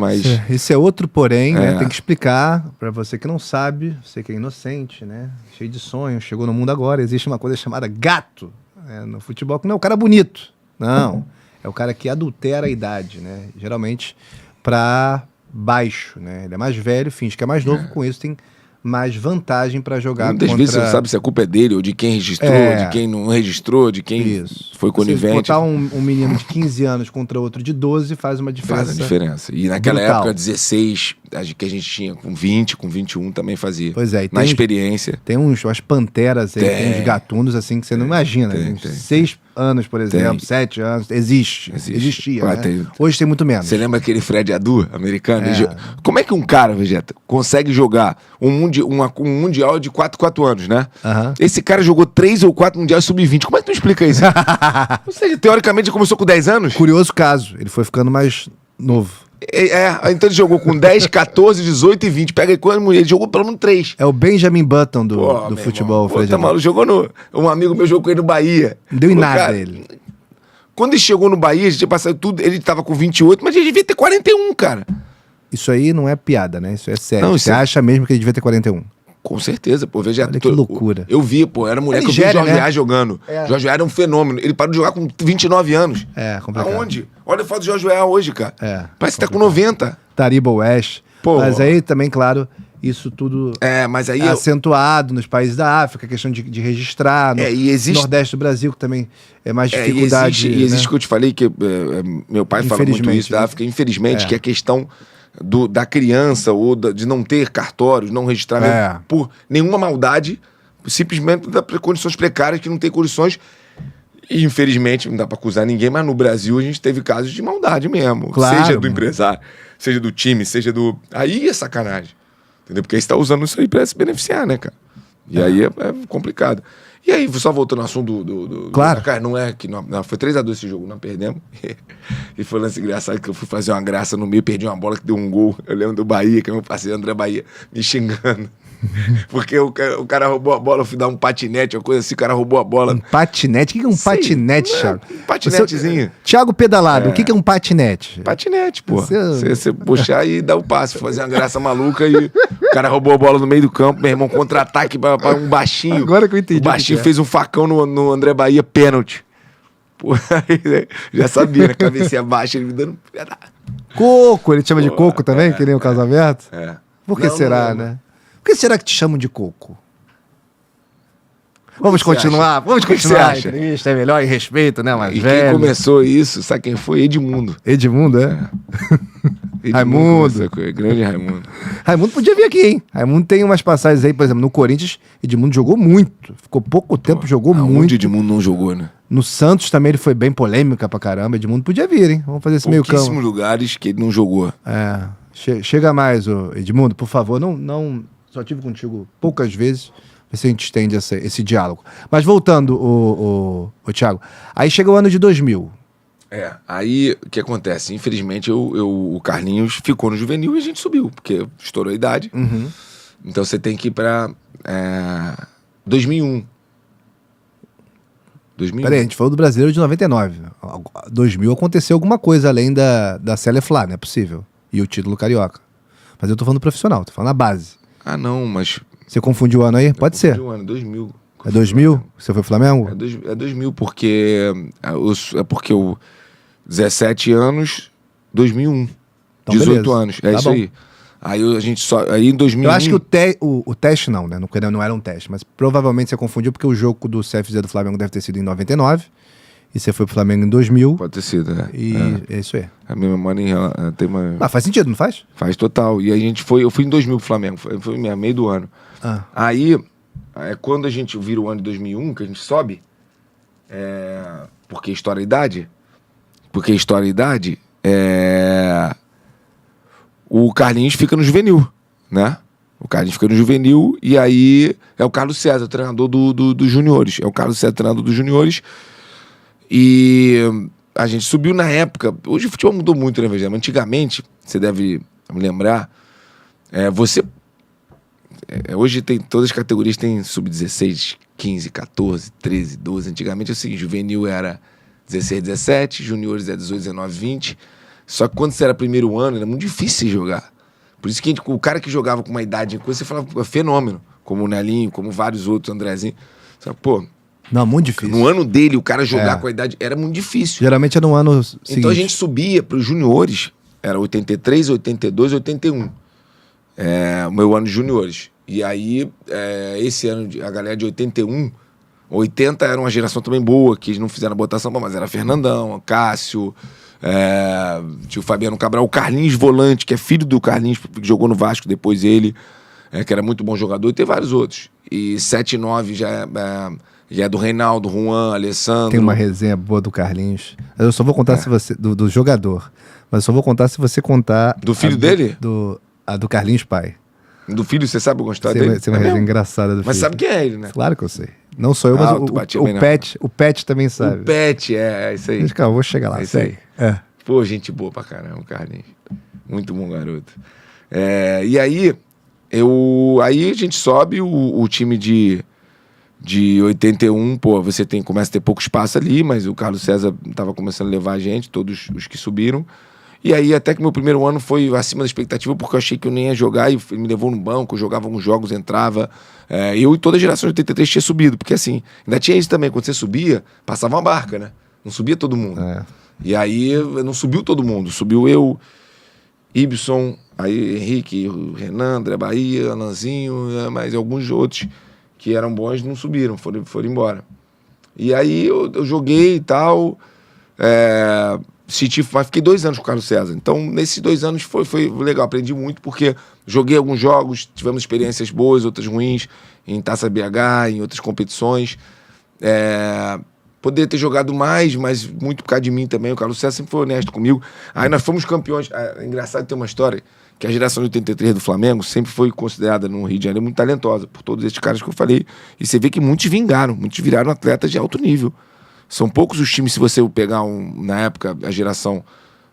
Esse é outro porém, né? Tem que explicar pra você que não sabe, você que é inocente, né? Cheio de sonhos, chegou no mundo agora. Existe uma coisa chamada gato, né? No futebol, que não é o cara bonito. Não, é o cara que adultera a idade, né? Geralmente pra baixo, né? Ele é mais velho, finge que é mais novo, com isso tem mais vantagem pra jogar muitas contra... vezes você não sabe se a culpa é dele, ou de quem registrou, de quem não registrou, de quem foi conivente. Você botar um menino de 15 anos contra outro de 12 faz uma diferença. Faz a diferença. E naquela brutal. época, 16, que a gente tinha com 20, com 21 também fazia. Pois é. E na experiência. Tem umas panteras aí, tem uns gatunos assim que você não imagina. Tem. 6 anos, por exemplo, 7 anos. Existia, né? Hoje tem muito menos. Você lembra aquele Fred Adu, americano? Como é que um cara, Vegeta, consegue jogar um mundial de 4 anos, né? Esse cara jogou 3 ou 4 mundiais sub-20. Como é que tu explica isso? Ou seja, teoricamente ele começou com 10 anos? Curioso caso. Ele foi ficando mais novo. Então ele jogou com 10, 14, 18 e 20. Pega aí quando mulher, ele jogou pelo menos 3. É o Benjamin Button do futebol, Fred. Tá maluco, jogou um amigo meu jogou com ele no Bahia. Não deu em nada ele. Quando ele chegou no Bahia, a gente tinha passado tudo, ele tava com 28, mas ele devia ter 41, cara. Isso aí não é piada, né? Isso é sério. Não, você acha mesmo que ele devia ter 41? Com certeza, pô. Veja, olha que loucura. Eu vi, era mulher que eu vi o Jorge Ayer jogando. Jorge Ayer era um fenômeno. Ele parou de jogar com 29 anos. Complicado. Aonde? Olha a foto do Jorge Ayer hoje, cara. Parece que tá com 90. Taribo West. Mas aí também, claro, isso tudo mas aí acentuado nos países da África, a questão de registrar. No Nordeste do Brasil, que também é mais dificuldade. Existe o que eu te falei, que meu pai fala muito isso da África, infelizmente, que é a questão da criança ou de não ter cartórios, não registrar mesmo, por nenhuma maldade, simplesmente por condições precárias, que não tem condições. E infelizmente, não dá pra acusar ninguém, mas no Brasil a gente teve casos de maldade mesmo. Claro, seja do empresário, seja do time, seja do... Aí é sacanagem. Entendeu? Porque aí você tá usando isso aí pra se beneficiar, né, cara? E aí é complicado. E aí, só voltando ao assunto claro. Cara, não é que... Não, foi 3-2 esse jogo, não perdemos. E foi um lance engraçado que eu fui fazer uma graça no meio, perdi uma bola que deu um gol. Eu lembro do Bahia, que é meu parceiro André Bahia, me xingando. Porque o cara roubou a bola, eu fui dar um patinete, uma coisa assim, o cara roubou a bola. Um patinete? O que é um patinete, Thiago? Um patinetezinho. Thiago Pedalado, o que é um patinete? Patinete, pô. Você puxar e dar o passe, fazer uma graça maluca e o cara roubou a bola no meio do campo, meu irmão, contra-ataque pra um baixinho. Agora que eu entendi. O baixinho fez um facão no André Bahia, pênalti. Pô, aí, já sabia, né? Cabecinha baixa, ele me dando... Coco, ele te chama de Coco também, que nem o casamento? Por que Não, será, né? Por que será que te chamam de Coco? Vamos continuar, vamos continuar. A entrevista é melhor em respeito, né? Mas quem começou isso, sabe quem foi? Edmundo. Edmundo, Raimundo. Grande Raimundo. Raimundo podia vir aqui, hein? Raimundo tem umas passagens aí, por exemplo, no Corinthians, Edmundo jogou muito. Ficou pouco tempo, jogou muito. Onde Edmundo não jogou, né? No Santos também ele foi bem polêmica pra caramba. Edmundo podia vir, hein? Vamos fazer esse meio campo. Pouquíssimos lugares que ele não jogou. Chega mais, Edmundo, por favor. Não, só tive contigo poucas vezes. Ver se a gente estende esse diálogo. Mas voltando, o Thiago. Aí chega o ano de 2000. Aí o que acontece? Infelizmente o Carlinhos ficou no juvenil e a gente subiu, porque estourou a idade. Então você tem que ir pra 2001. 2001. Peraí, a gente falou do Brasileiro de 99. 2000 aconteceu alguma coisa além da Celeflá, não é possível. E o título carioca. Mas eu tô falando profissional, tô falando na base. Ah, não, mas... Você confundiu o ano aí? Pode ser. O ano, 2000. É 2000? Você foi Flamengo? É 2000, porque... É porque o 17 anos, 2001. Então, 18 beleza. Anos, é tá isso bom. Aí. Aí a gente só... Aí em 2001... Eu acho que o teste não, né? Não era um teste, mas provavelmente você confundiu porque o jogo do CFZ do Flamengo deve ter sido em 99 e você foi pro Flamengo em 2000. Pode ter sido, né? E é isso aí. A minha memória tem uma... Ah, faz sentido, não faz? Faz total. E a gente foi... Eu fui em 2000 pro Flamengo, foi meio do ano. Aí, quando a gente vira o ano de 2001, que a gente sobe, porque história e idade, o Carlinhos fica no juvenil, né? O Carlinhos fica no juvenil e aí é o Carlos César, treinador dos juniores. É o Carlos César, treinador dos juniores. E a gente subiu na época. Hoje o futebol mudou muito, né, Vegeta? Antigamente, você deve me lembrar, hoje tem todas as categorias, tem sub-16, 15, 14, 13, 12. Antigamente, assim, juvenil era 16, 17, juniores era 18, 19, 20. Só que quando você era primeiro ano, era muito difícil jogar. Por isso que o cara que jogava com uma idade em coisa, você falava, fenômeno. Como o Nelinho, como vários outros, Andrezinho. Só que, pô... Não, muito difícil. No ano dele, o cara jogar com a idade era muito difícil. Geralmente é no ano seguinte. Então a gente subia para os juniores, era 83, 82, 81. O meu ano de juniores. E aí, esse ano, a galera de 81, 80 era uma geração também boa, que eles não fizeram a botação, mas era Fernandão, Cássio, tinha o Fabiano Cabral, o Carlinhos Volante, que é filho do Carlinhos, que jogou no Vasco depois ele, que era muito bom jogador, e tem vários outros. E 7 e 9 já é do Reinaldo, Juan, Alessandro. Tem uma resenha boa do Carlinhos. Eu só vou contar se você... Do jogador. Mas eu só vou contar se você contar... Do filho dele? A do Carlinhos pai. Do filho, você sabe gostar dele? Tem uma resenha engraçada do Mas filho. sabe quem é ele, né? Claro que eu sei. Não sou eu, mas o Pet também sabe. O Pet, isso aí. Mas, calma, eu vou chegar lá. É isso aí. Pô, gente boa pra caramba, Carlinhos. Muito bom garoto. E aí, aí a gente sobe o time de 81, pô, começa a ter pouco espaço ali, mas o Carlos César tava começando a levar a gente, todos os que subiram. E aí até que meu primeiro ano foi acima da expectativa, porque eu achei que eu nem ia jogar, e ele me levou no banco, eu jogava alguns jogos, entrava. Eu e toda a geração de 83 tinha subido, porque assim, ainda tinha isso também, quando você subia, passava uma barca, né? Não subia todo mundo. E aí não subiu todo mundo, subiu eu, Ibson, aí Henrique, Renan, André Bahia, Alanzinho, mas alguns outros que eram bons não subiram, foram embora. E aí eu joguei e tal, mas fiquei 2 anos com o Carlos César. Então, nesses 2 anos foi legal, aprendi muito, porque joguei alguns jogos, tivemos experiências boas, outras ruins, em Taça BH, em outras competições. Poderia ter jogado mais, mas muito por causa de mim também. O Carlos César sempre foi honesto comigo. Aí nós fomos campeões. É engraçado ter uma história que a geração de 83 do Flamengo sempre foi considerada no Rio de Janeiro muito talentosa, por todos esses caras que eu falei. E você vê que muitos vingaram, muitos viraram atletas de alto nível. São poucos os times, se você pegar, na época, a geração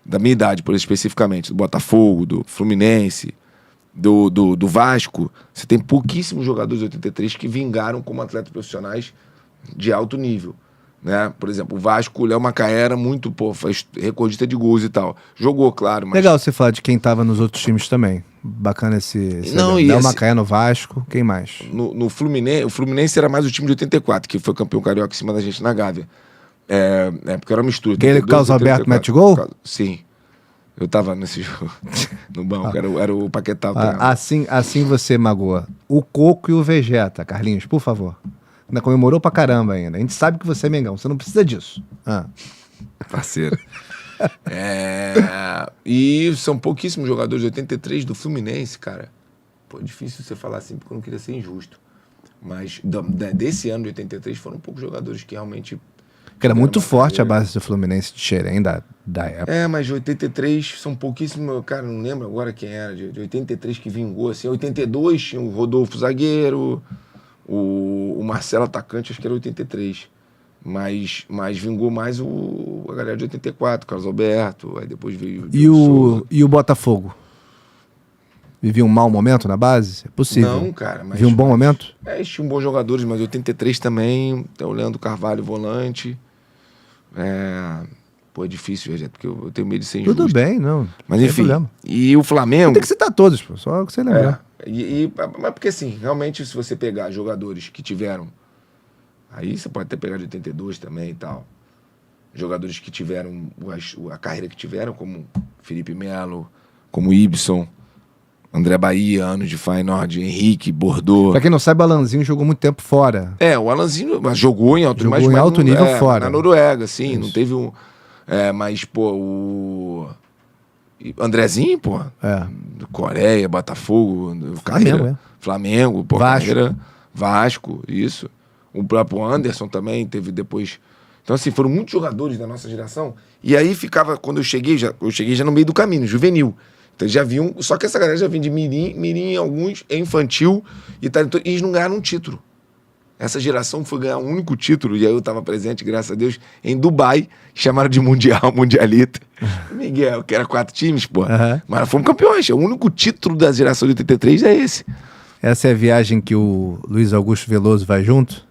da minha idade, por especificamente, do Botafogo, do Fluminense, do Vasco, você tem pouquíssimos jogadores de 83 que vingaram como atletas profissionais de alto nível. Né? Por exemplo, o Vasco, o Léo Macaé era muito, faz recordista de gols e tal. Jogou, claro, mas... Legal você falar de quem tava nos outros times também. Bacana esse Léo Macaé no Vasco, quem mais? No Fluminense, o Fluminense era mais o time de 84, que foi campeão carioca em cima da gente na Gávea. Porque era uma mistura. Aquele Carlos Alberto mete gol? Sim. Eu tava nesse jogo, no banco, era o Paquetá. Assim você magoa o Coco e o Vegeta, Carlinhos, por favor. Ainda comemorou pra caramba ainda. A gente sabe que você é Mengão, você não precisa disso. Parceiro. E são pouquíssimos jogadores de 83 do Fluminense, cara. Pô, difícil você falar assim, porque eu não queria ser injusto. Mas desse ano de 83 foram poucos jogadores que realmente... Que era muito forte a base do Fluminense de Xerém da época. Mas de 83 são pouquíssimos, cara, não lembro agora quem era, de 83 que vingou, assim, 82 tinha o Rodolfo zagueiro, o Marcelo atacante, acho que era 83, mas vingou mais a galera de 84, Carlos Alberto, aí depois veio... E o Botafogo? vivia um mau momento na base? É possível. Não, cara. Mas, vivia um bom momento? Eles tinham bons jogadores, mas 83 também. Tem o Leandro Carvalho, volante. Pô, é difícil, gente, porque eu tenho medo de ser injusto. Tudo bem, não. Mas enfim. Problema. E o Flamengo... Tem que citar todos, pô, só que você lembrar. Mas porque assim, realmente, se você pegar jogadores que tiveram... Aí você pode até pegar de 82 também e tal. Jogadores que tiveram a carreira que tiveram, como Felipe Melo, como Ibson, André Bahia, anos de Feyenoord, Henrique, Bordeaux. Pra quem não sabe, o Alanzinho jogou muito tempo fora. O Alanzinho jogou em alto, jogou em alto nível fora. Na Noruega, sim. Isso. Não teve um... mas, pô, o... Andrezinho, pô. Coreia, Botafogo, Flamengo, pô. Vasco. Vasco, isso. O próprio Anderson também teve depois... Então, assim, foram muitos jogadores da nossa geração. E aí ficava, quando eu cheguei já no meio do caminho, juvenil. Então, já vinham... Só que essa galera já vinha de mirim alguns, infantil, e eles não ganharam um título. Essa geração foi ganhar um único título, e aí eu estava presente, graças a Deus, em Dubai, chamaram de Mundialita. Miguel, que era 4 times, pô. Mas fomos campeões. O único título da geração de 83 é esse. Essa é a viagem que o Luiz Augusto Veloso vai junto?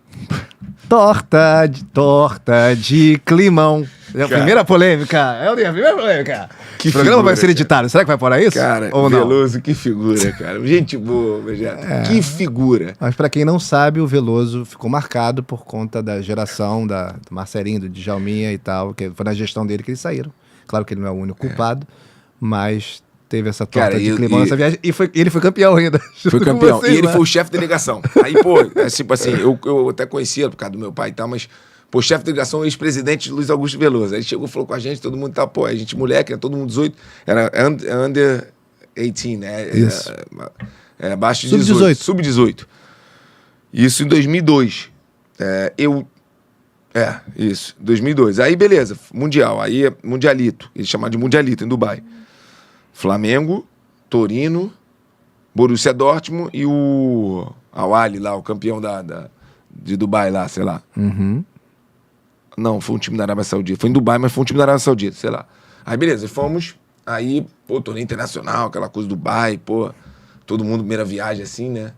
Torta de climão. É a primeira polêmica. É a primeira polêmica. O programa vai ser editado. Será que vai parar isso? Cara, ou Veloso, não? Que figura, cara. Gente boa, Vegeta. Que figura. Mas pra quem não sabe, o Veloso ficou marcado por conta da geração do Marcelinho, do Djalminha e tal, que foi na gestão dele que eles saíram. Claro que ele não é o único culpado, mas teve essa torta de climão nessa viagem. E ele foi campeão ainda. Foi campeão. Vocês, e ele foi o chefe de delegação. Aí, pô, tipo assim, eu até conhecia por causa do meu pai e tal, mas... Pô, chefe de delegação, ex-presidente Luiz Augusto Veloso. Aí ele chegou, falou com a gente, todo mundo tá, pô, a gente moleque, né? Todo mundo 18. Era under 18, né? Isso. Abaixo de 18. Sub-18. Isso em 2002. Isso, 2002. Aí, beleza, Mundial. Aí, Mundialito. Eles chamaram de Mundialito, em Dubai. Flamengo, Torino, Borussia Dortmund e o Al-Ahly lá, o campeão de Dubai lá, sei lá. Não, foi um time da Arábia Saudita. Foi em Dubai, mas foi um time da Arábia Saudita, sei lá. Aí, beleza, fomos. Aí, pô, torneio internacional, aquela coisa do Dubai, pô. Todo mundo, primeira viagem assim, né?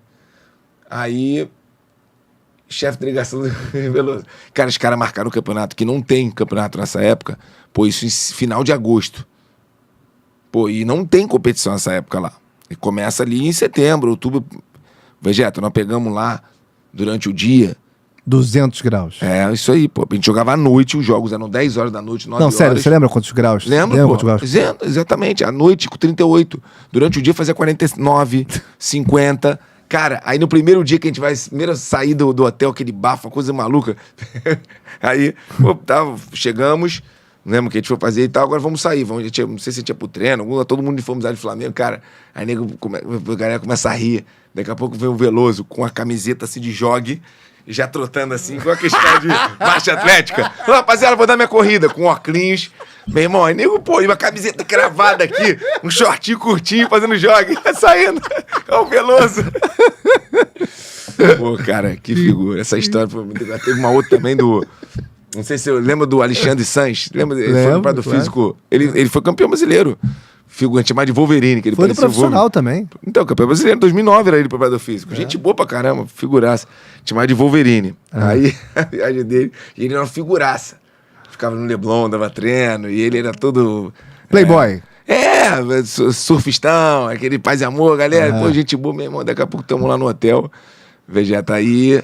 Aí, chefe de delegação do Veloso. Cara, os caras marcaram o campeonato, que não tem campeonato nessa época. Pô, isso em final de agosto. Pô, e não tem competição nessa época lá. E começa ali em setembro, outubro. Vegeta, nós pegamos lá durante o dia... 200 graus. Isso aí, pô. A gente jogava à noite, os jogos eram 10 horas da noite, 9 horas. Não, sério, você lembra quantos graus? Lembro, pô. Exatamente, à noite com 38. Durante o dia fazia 49, 50. Cara, aí no primeiro dia que a gente vai, primeira sair do hotel, aquele bafo, coisa maluca. Aí, pô, chegamos, lembra que a gente foi fazer e tal, agora vamos sair. Não sei se a gente ia pro treino, todo mundo uniformizado de Flamengo, cara. Aí a galera começa a rir. Daqui a pouco vem o Veloso com a camiseta assim de jogue, já trotando assim, com a questão de marcha atlética. Rapaziada, vou dar minha corrida, com óculos. Meu irmão, aí nego, pô, e uma camiseta cravada aqui, um shortinho curtinho, fazendo jogue, saindo. É o Veloso. Pô, cara, que figura. Essa história foi muito... Teve uma outra também do... Não sei se você lembra do Alexandre Sanches. Lembra? Ele foi preparador físico. Ele foi campeão brasileiro. Figura chamado de Wolverine. Que ele foi do profissional também. Então, campeão brasileiro, em 2009 era ele preparador físico. Gente boa pra caramba, figuraça. Chamado de Wolverine. Aí, a viagem dele, e ele era uma figuraça. Ficava no Leblon, dava treino, e ele era todo... Playboy. Surfistão, aquele paz e amor, galera. Pô, gente boa, meu irmão. Daqui a pouco estamos lá no hotel. Vegeta aí.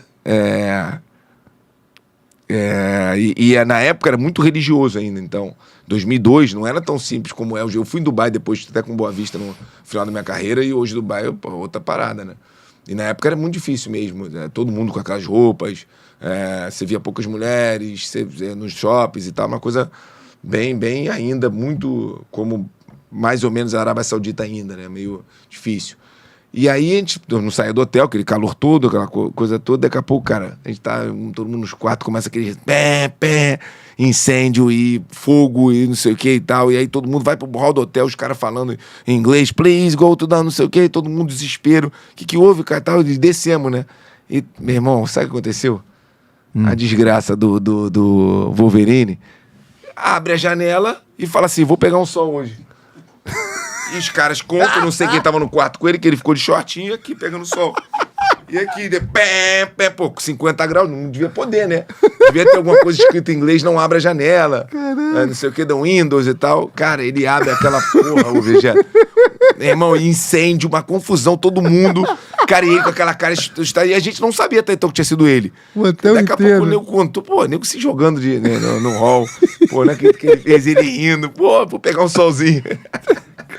E na época era muito religioso ainda, então 2002 não era tão simples como é hoje. Eu fui em Dubai depois, até com Boa Vista no final da minha carreira, e hoje Dubai é outra parada, né? E na época era muito difícil mesmo, né? Todo mundo com aquelas roupas, você via poucas mulheres, você via nos shoppings e tal, uma coisa bem ainda, muito como mais ou menos a Arábia Saudita ainda, né? Meio difícil. E aí a gente não saía do hotel, aquele calor todo, aquela coisa toda, daqui a pouco, cara, a gente tá, todo mundo nos quartos, começa aquele pé, incêndio e fogo e não sei o que e tal, e aí todo mundo vai pro hall do hotel, os caras falando em inglês, please go to down, não sei o que, todo mundo desespero, o que houve, cara, tal, e descemos, né? E, meu irmão, sabe o que aconteceu? A desgraça do Wolverine abre a janela e fala assim, vou pegar um sol hoje. E os caras contam, não sei quem tava no quarto com ele, que ele ficou de shortinho aqui, pegando sol. E aqui, pô, com 50 graus, não devia poder, né? Devia ter alguma coisa escrita em inglês, não abre a janela. Não sei o que, da Windows e tal. Cara, ele abre aquela porra, o Vegeta. Meu irmão, incêndio, uma confusão, todo mundo. Cara, e ele com aquela cara... E a gente não sabia até então que tinha sido ele. Daqui a pouco o nego contou, pô, o nego se jogando né, no hall. Pô, né, que ele fez ele rindo. Pô, vou pegar um solzinho.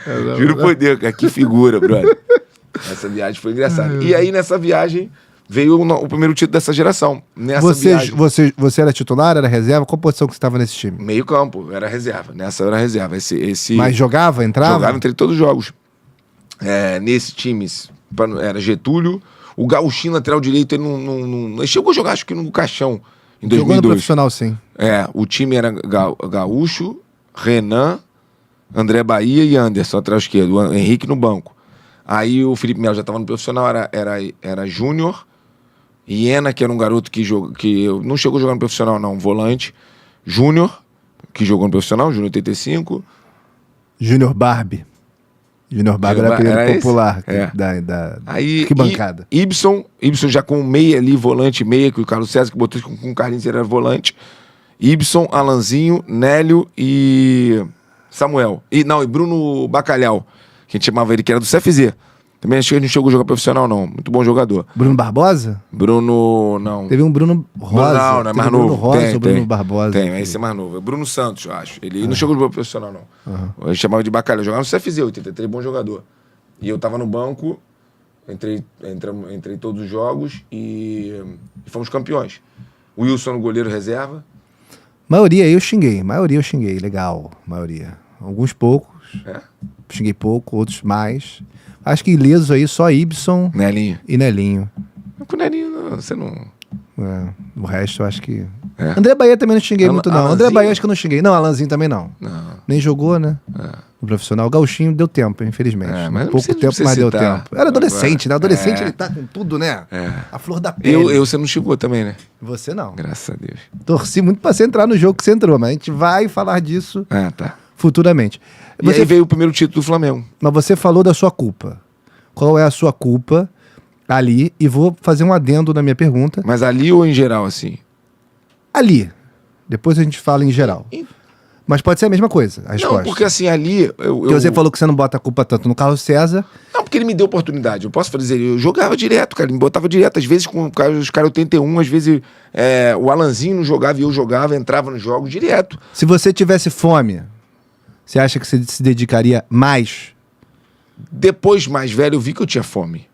Caramba, juro por Deus, cara, que figura, brother. Essa viagem foi engraçada. E aí, nessa viagem, veio o primeiro título dessa geração. Você era titular, era reserva? Qual posição que você estava nesse time? Meio campo, era reserva. Nessa eu era reserva. Mas jogava, entrava? Jogava entre todos os jogos. Nesse time, era Getúlio. O Gauchinho, lateral direito, ele não... Ele chegou a jogar, acho que no Caixão, em 2002. Jogou no profissional, sim. O time era Gaúcho, Renan, André Bahia e Anderson, lateral esquerdo. O Henrique no banco. Aí o Felipe Melo já estava no profissional, era Júnior, Iena, que era um garoto que não chegou a jogar no profissional, não, volante. Júnior, que jogou no profissional, Júnior 85. Júnior Barbie. Júnior Barbie era apelido popular Aí, que bancada. Ibson já com meia ali, volante meia, que o Carlos César que botou com o Carlinhos era volante. Ibson, Alanzinho, Nélio e Samuel. E Bruno Bacalhau, que a gente chamava ele, que era do CFZ. Também acho que ele não chegou a jogar profissional, não. Muito bom jogador. Bruno Barbosa? Não. Teve um Bruno Rosa. Não é mais novo. Bruno Rosa ou Bruno Barbosa? Tem, esse é mais novo. É Bruno Santos, eu acho. Ele não chegou a jogar profissional, não. A gente chamava de Bacalhau. Jogava no CFZ, 83, bom jogador. E eu tava no banco, entrei todos os jogos e fomos campeões. O Wilson no goleiro reserva. Maioria eu xinguei, legal, maioria. Alguns poucos, xinguei pouco, outros mais. Acho que ilesos aí só Ibson e Nelinho. Com o Nelinho você não... O resto eu acho que... André Bahia também não xinguei muito, não. André Bahia acho que eu não xinguei. Não, Alanzinho também não. Nem jogou, né? O profissional. O Gauchinho deu tempo, infelizmente. Mas pouco tempo, mas deu tempo. Era adolescente, né? Adolescente ele tá com tudo, né? A flor da pele. Você não xingou também, né? Você não. Graças a Deus. Torci muito pra você entrar no jogo que você entrou, mas a gente vai falar disso futuramente. E aí veio o primeiro título do Flamengo. Mas você falou da sua culpa. Qual é a sua culpa ali? E vou fazer um adendo na minha pergunta. Mas ali ou em geral, assim? Ali. Depois a gente fala em geral. Mas pode ser a mesma coisa, a resposta. Não, porque assim, ali... Porque você falou que você não bota a culpa tanto no Carlos César. Não, porque ele me deu oportunidade. Eu posso dizer, eu jogava direto, cara. Ele me botava direto. Às vezes com os caras 81, às vezes o Alanzinho não jogava e eu jogava, entrava nos jogos direto. Se você tivesse fome, você acha que você se dedicaria mais? Depois, mais velho, eu vi que eu tinha fome.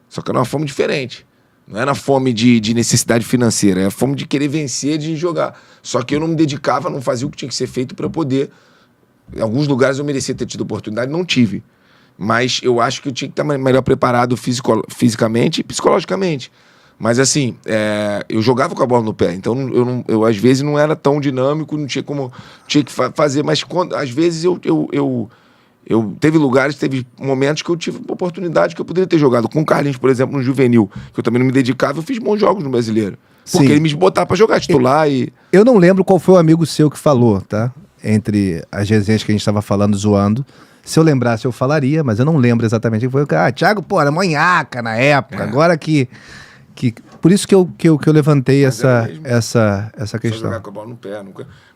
Só que era uma fome diferente. Não era fome de necessidade financeira, era fome de querer vencer, de jogar. Só que eu não me dedicava, não fazia o que tinha que ser feito para poder... Em alguns lugares eu merecia ter tido oportunidade, não tive. Mas eu acho que eu tinha que estar melhor preparado fisicamente e psicologicamente. Mas assim, eu jogava com a bola no pé, então eu às vezes não era tão dinâmico, não tinha como... Tinha que fazer, mas às vezes teve momentos que eu tive oportunidade que eu poderia ter jogado. Com o Carlinhos, por exemplo, no juvenil, que eu também não me dedicava, eu fiz bons jogos no Brasileiro. Porque ele me botava pra jogar titular e... Eu não lembro qual foi o amigo seu que falou, tá? Entre as resenhas que a gente estava falando, zoando. Se eu lembrasse, eu falaria, mas eu não lembro exatamente quem foi. Thiago, pô, era manhaca na época. Agora que... Por isso que eu levantei essa questão. Só jogar com a bola no pé.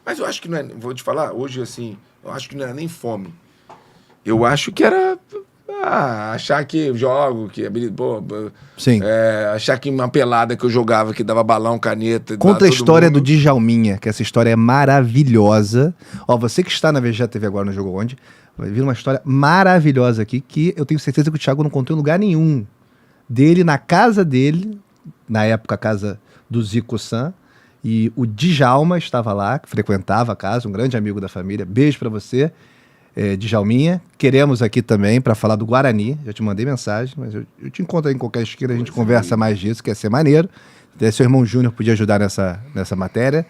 Mas eu acho que não é... Vou te falar, hoje, assim, eu acho que não era nem fome. Eu acho que era achar que eu jogo, que achar que uma pelada que eu jogava, que dava balão, caneta... Conta a história do Djalminha, que essa história é maravilhosa. Ó, você que está na VG TV agora no Jogo Onde, vai vir uma história maravilhosa aqui, que eu tenho certeza que o Thiago não contou em lugar nenhum. Dele, na casa dele, na época a casa do Zico San, e o Djalma estava lá, que frequentava a casa, um grande amigo da família. Beijo pra você. Djalminha, queremos aqui também para falar do Guarani, já te mandei mensagem, mas eu te encontro aí em qualquer esquina, a gente conversa mais disso, que ia ser maneiro. Seu irmão Júnior podia ajudar nessa matéria,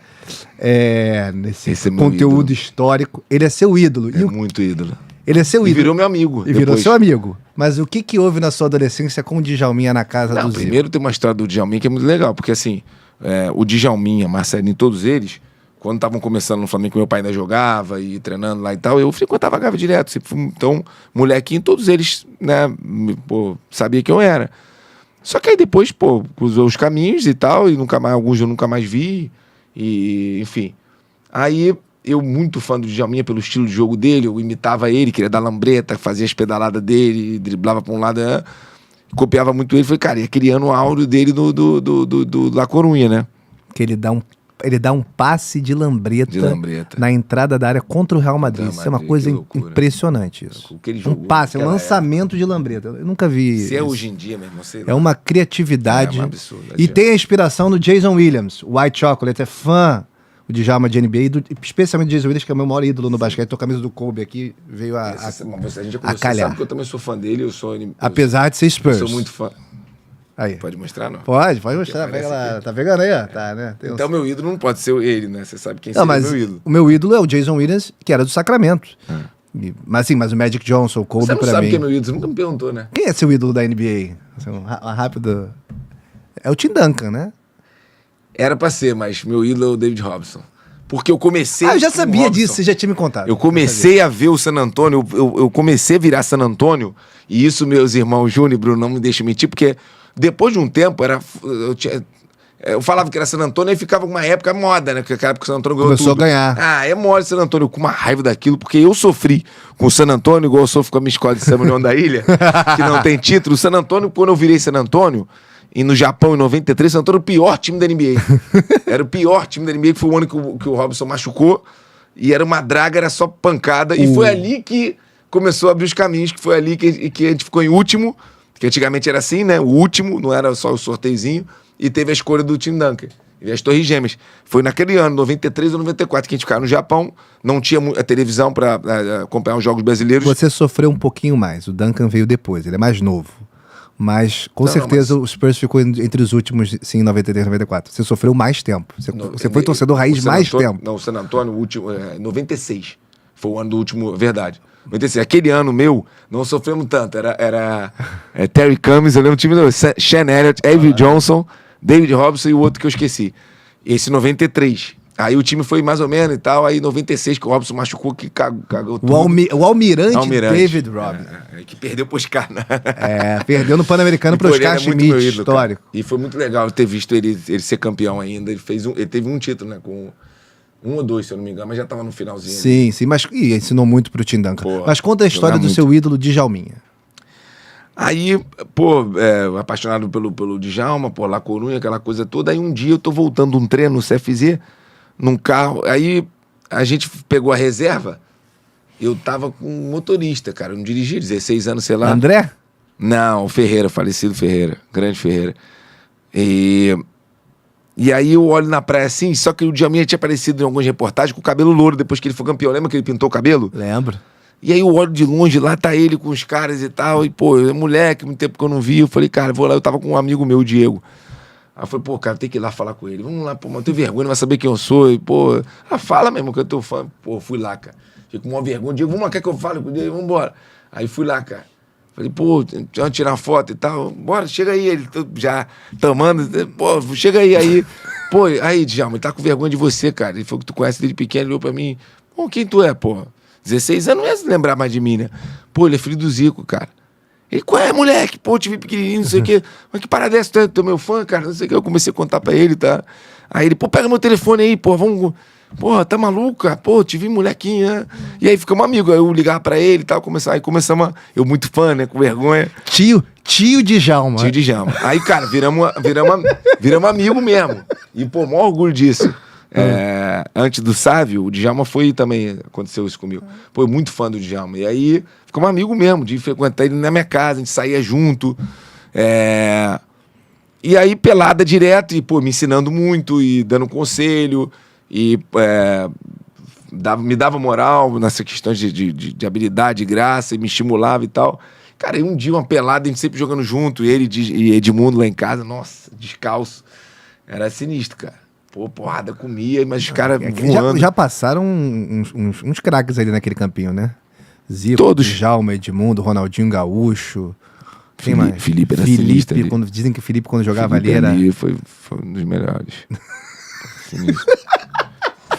nesse conteúdo histórico. Ele é seu ídolo. Muito ídolo. Ele é seu ídolo. E virou meu amigo. E virou seu amigo. Mas o que houve na sua adolescência com o Djalminha na casa do Zico? Primeiro tem uma história do Djalminha que é muito legal, porque assim, o Djalminha, Marcelinho, todos eles, quando estavam começando no Flamengo, meu pai ainda jogava e treinando lá e tal, eu frequentava a Gávea direto. Então, molequinho, todos eles, né, pô, sabia quem eu era. Só que aí depois, pô, cruzou os caminhos e tal, e alguns eu nunca mais vi, e enfim. Aí, eu muito fã do Djalminha pelo estilo de jogo dele, eu imitava ele, queria dar lambreta, fazia as pedaladas dele, driblava pra um lado, copiava muito ele. Falei, cara, ia criando o áudio dele do La Corunha, né? Que ele dá um passe de lambreta na entrada da área contra o Real Madrid. Isso é uma coisa impressionante, isso. Um passe, um lançamento de lambreta. Eu nunca vi Se é hoje em dia mesmo, sei lá. É uma criatividade. É um absurdo. E tem a inspiração do Jason Williams. O White Chocolate é fã o Djalma de NBA, especialmente do Jason Williams, que é o meu maior ídolo no basquete. Tô com a camisa do Kobe aqui, veio a gente já começou, calhar. Sabe que eu também sou fã dele, apesar de ser Spurs. Eu sou muito fã. Aí. Pode mostrar, não? Pode mostrar. Pega lá. Tá pegando aí, ó? Tá, né? Então, meu ídolo não pode ser ele, né? Você sabe quem seria meu ídolo. O meu ídolo é o Jason Williams, que era do Sacramento. Mas o Magic Johnson, o Kobe, pra mim... Você não sabe quem é meu ídolo? Você nunca me perguntou, né? Quem é seu ídolo da NBA? Rápido... É o Tim Duncan, né? Era pra ser, mas meu ídolo é o David Robson. Porque eu comecei... eu já sabia disso, você já tinha me contado. Eu comecei a ver o San Antonio, eu comecei a virar San Antonio, e isso meus irmãos Júnior e Bruno não me deixam mentir, porque depois de um tempo, eu falava que era San Antonio e ficava uma época moda, né? Porque aquela época o San Antonio ganhou Começou a ganhar. É mole San Antonio, com uma raiva daquilo, porque eu sofri com o San Antonio, igual eu sofro com a minha escola de Samba União da Ilha, que não tem título. O San Antonio, quando eu virei San Antonio, e no Japão, em 93, San Antonio era o pior time da NBA. Era o pior time da NBA, que foi o ano que o Robson machucou, e era uma draga, era só pancada, e foi ali que começou a abrir os caminhos, que foi ali que a gente ficou em último, que antigamente era assim, né? O último, não era só o sorteiozinho, e teve a escolha do Tim Duncan. E as Torres Gêmeas. Foi naquele ano, 93 ou 94, que a gente ficava no Japão, não tinha a televisão para acompanhar os jogos brasileiros. Você sofreu um pouquinho mais, o Duncan veio depois, ele é mais novo. Mas, com certeza, o Spurs ficou entre os últimos, sim, em 93 e 94. Você sofreu mais tempo. Você foi torcedor raiz mais tempo. Não, o San Antonio, o último, 96. Foi o ano do último, verdade. 96. Aquele ano meu, não sofremos tanto. Era Terry Cummings, eu lembro do time do Sean Elliott, Avery Johnson, David Robson e o outro que eu esqueci. Esse 93. Aí o time foi mais ou menos e tal. Aí 96, que o Robson machucou, que cagou tudo. O almirante David Robson. Que perdeu pro Oscar. Perdeu no Pan-Americano pro Oscar Schmidt, histórico. Cara. E foi muito legal ter visto ele ser campeão ainda. Ele teve um título, né? Com 1 ou 2, se eu não me engano, mas já tava no finalzinho. Sim, mas ensinou muito pro Tim Duncan. Mas conta a história do seu ídolo Djalminha. Aí, apaixonado pelo Djalma, La Corunha, aquela coisa toda. Aí um dia eu tô voltando um treino no CFZ, num carro. Aí a gente pegou a reserva, eu tava com um motorista, cara, eu não dirigi, 16 anos, sei lá. André? Não, o Ferreira, falecido Ferreira, grande Ferreira. E aí eu olho na praia assim, só que o Djalminha tinha aparecido em algumas reportagens com o cabelo louro depois que ele foi campeão. Lembra que ele pintou o cabelo? Lembro. E aí eu olho de longe, lá tá ele com os caras e tal, e pô, moleque, muito tempo que eu não vi, eu falei, cara, vou lá, eu tava com um amigo meu, o Diego. Aí eu falei, pô, cara, tem que ir lá falar com ele. Vamos lá, pô, mas eu tenho vergonha, não vai saber quem eu sou. E, pô, fala mesmo que eu tô fã. Pô, fui lá, cara. Fiquei com uma vergonha. Diego, vamos lá, quer que eu fale com ele? Vamos embora. Aí fui lá, cara. Falei, pô, deixa eu tirar uma foto e tal. Bora, chega aí. Ele já tomando. Pô, chega aí. Aí, pô, aí, Djalma, ele tá com vergonha de você, cara. Ele falou que tu conhece desde pequeno, ele olhou pra mim. Pô, quem tu é, pô? 16 anos, não ia se lembrar mais de mim, né? Pô, ele é filho do Zico, cara. Ele, qual é, moleque? Pô, te vi pequenininho, não sei o quê. Mas que parada é essa? Tu é meu fã, cara? Não sei o quê. Eu comecei a contar pra ele, tá? Aí ele, pô, pega meu telefone aí, pô, vamos... Pô, tá maluco, cara? Pô, te vi molequinha. E aí ficamos amigos. Aí eu ligava pra ele e tal, aí começamos a... Eu muito fã, né? Com vergonha. Tio Djalma. Tio Djalma. Aí, cara, viramos amigo mesmo. E, pô, maior orgulho disso. Antes do Sávio, o Djalma foi também, aconteceu isso comigo. Pô, muito fã do Djalma. E aí, ficamos amigos mesmo, de frequentar ele na minha casa, a gente saía junto. E aí, pelada direto, e, pô, me ensinando muito, e dando conselho, e me dava moral nessa questão de habilidade, de graça, e me estimulava e tal. Cara, e um dia, uma pelada, a gente sempre jogando junto, ele e Edmundo lá em casa, nossa, descalço. Era sinistro, cara. Pô, porrada, comia, mas os caras voando. Já passaram uns craques ali naquele campinho, né? Zico, todos. Djalma, Edmundo, Ronaldinho Gaúcho. Quem mais? Felipe era sinistro ali. Dizem que o Felipe, quando jogava Felipe ali, era... foi um dos melhores. Sinistro.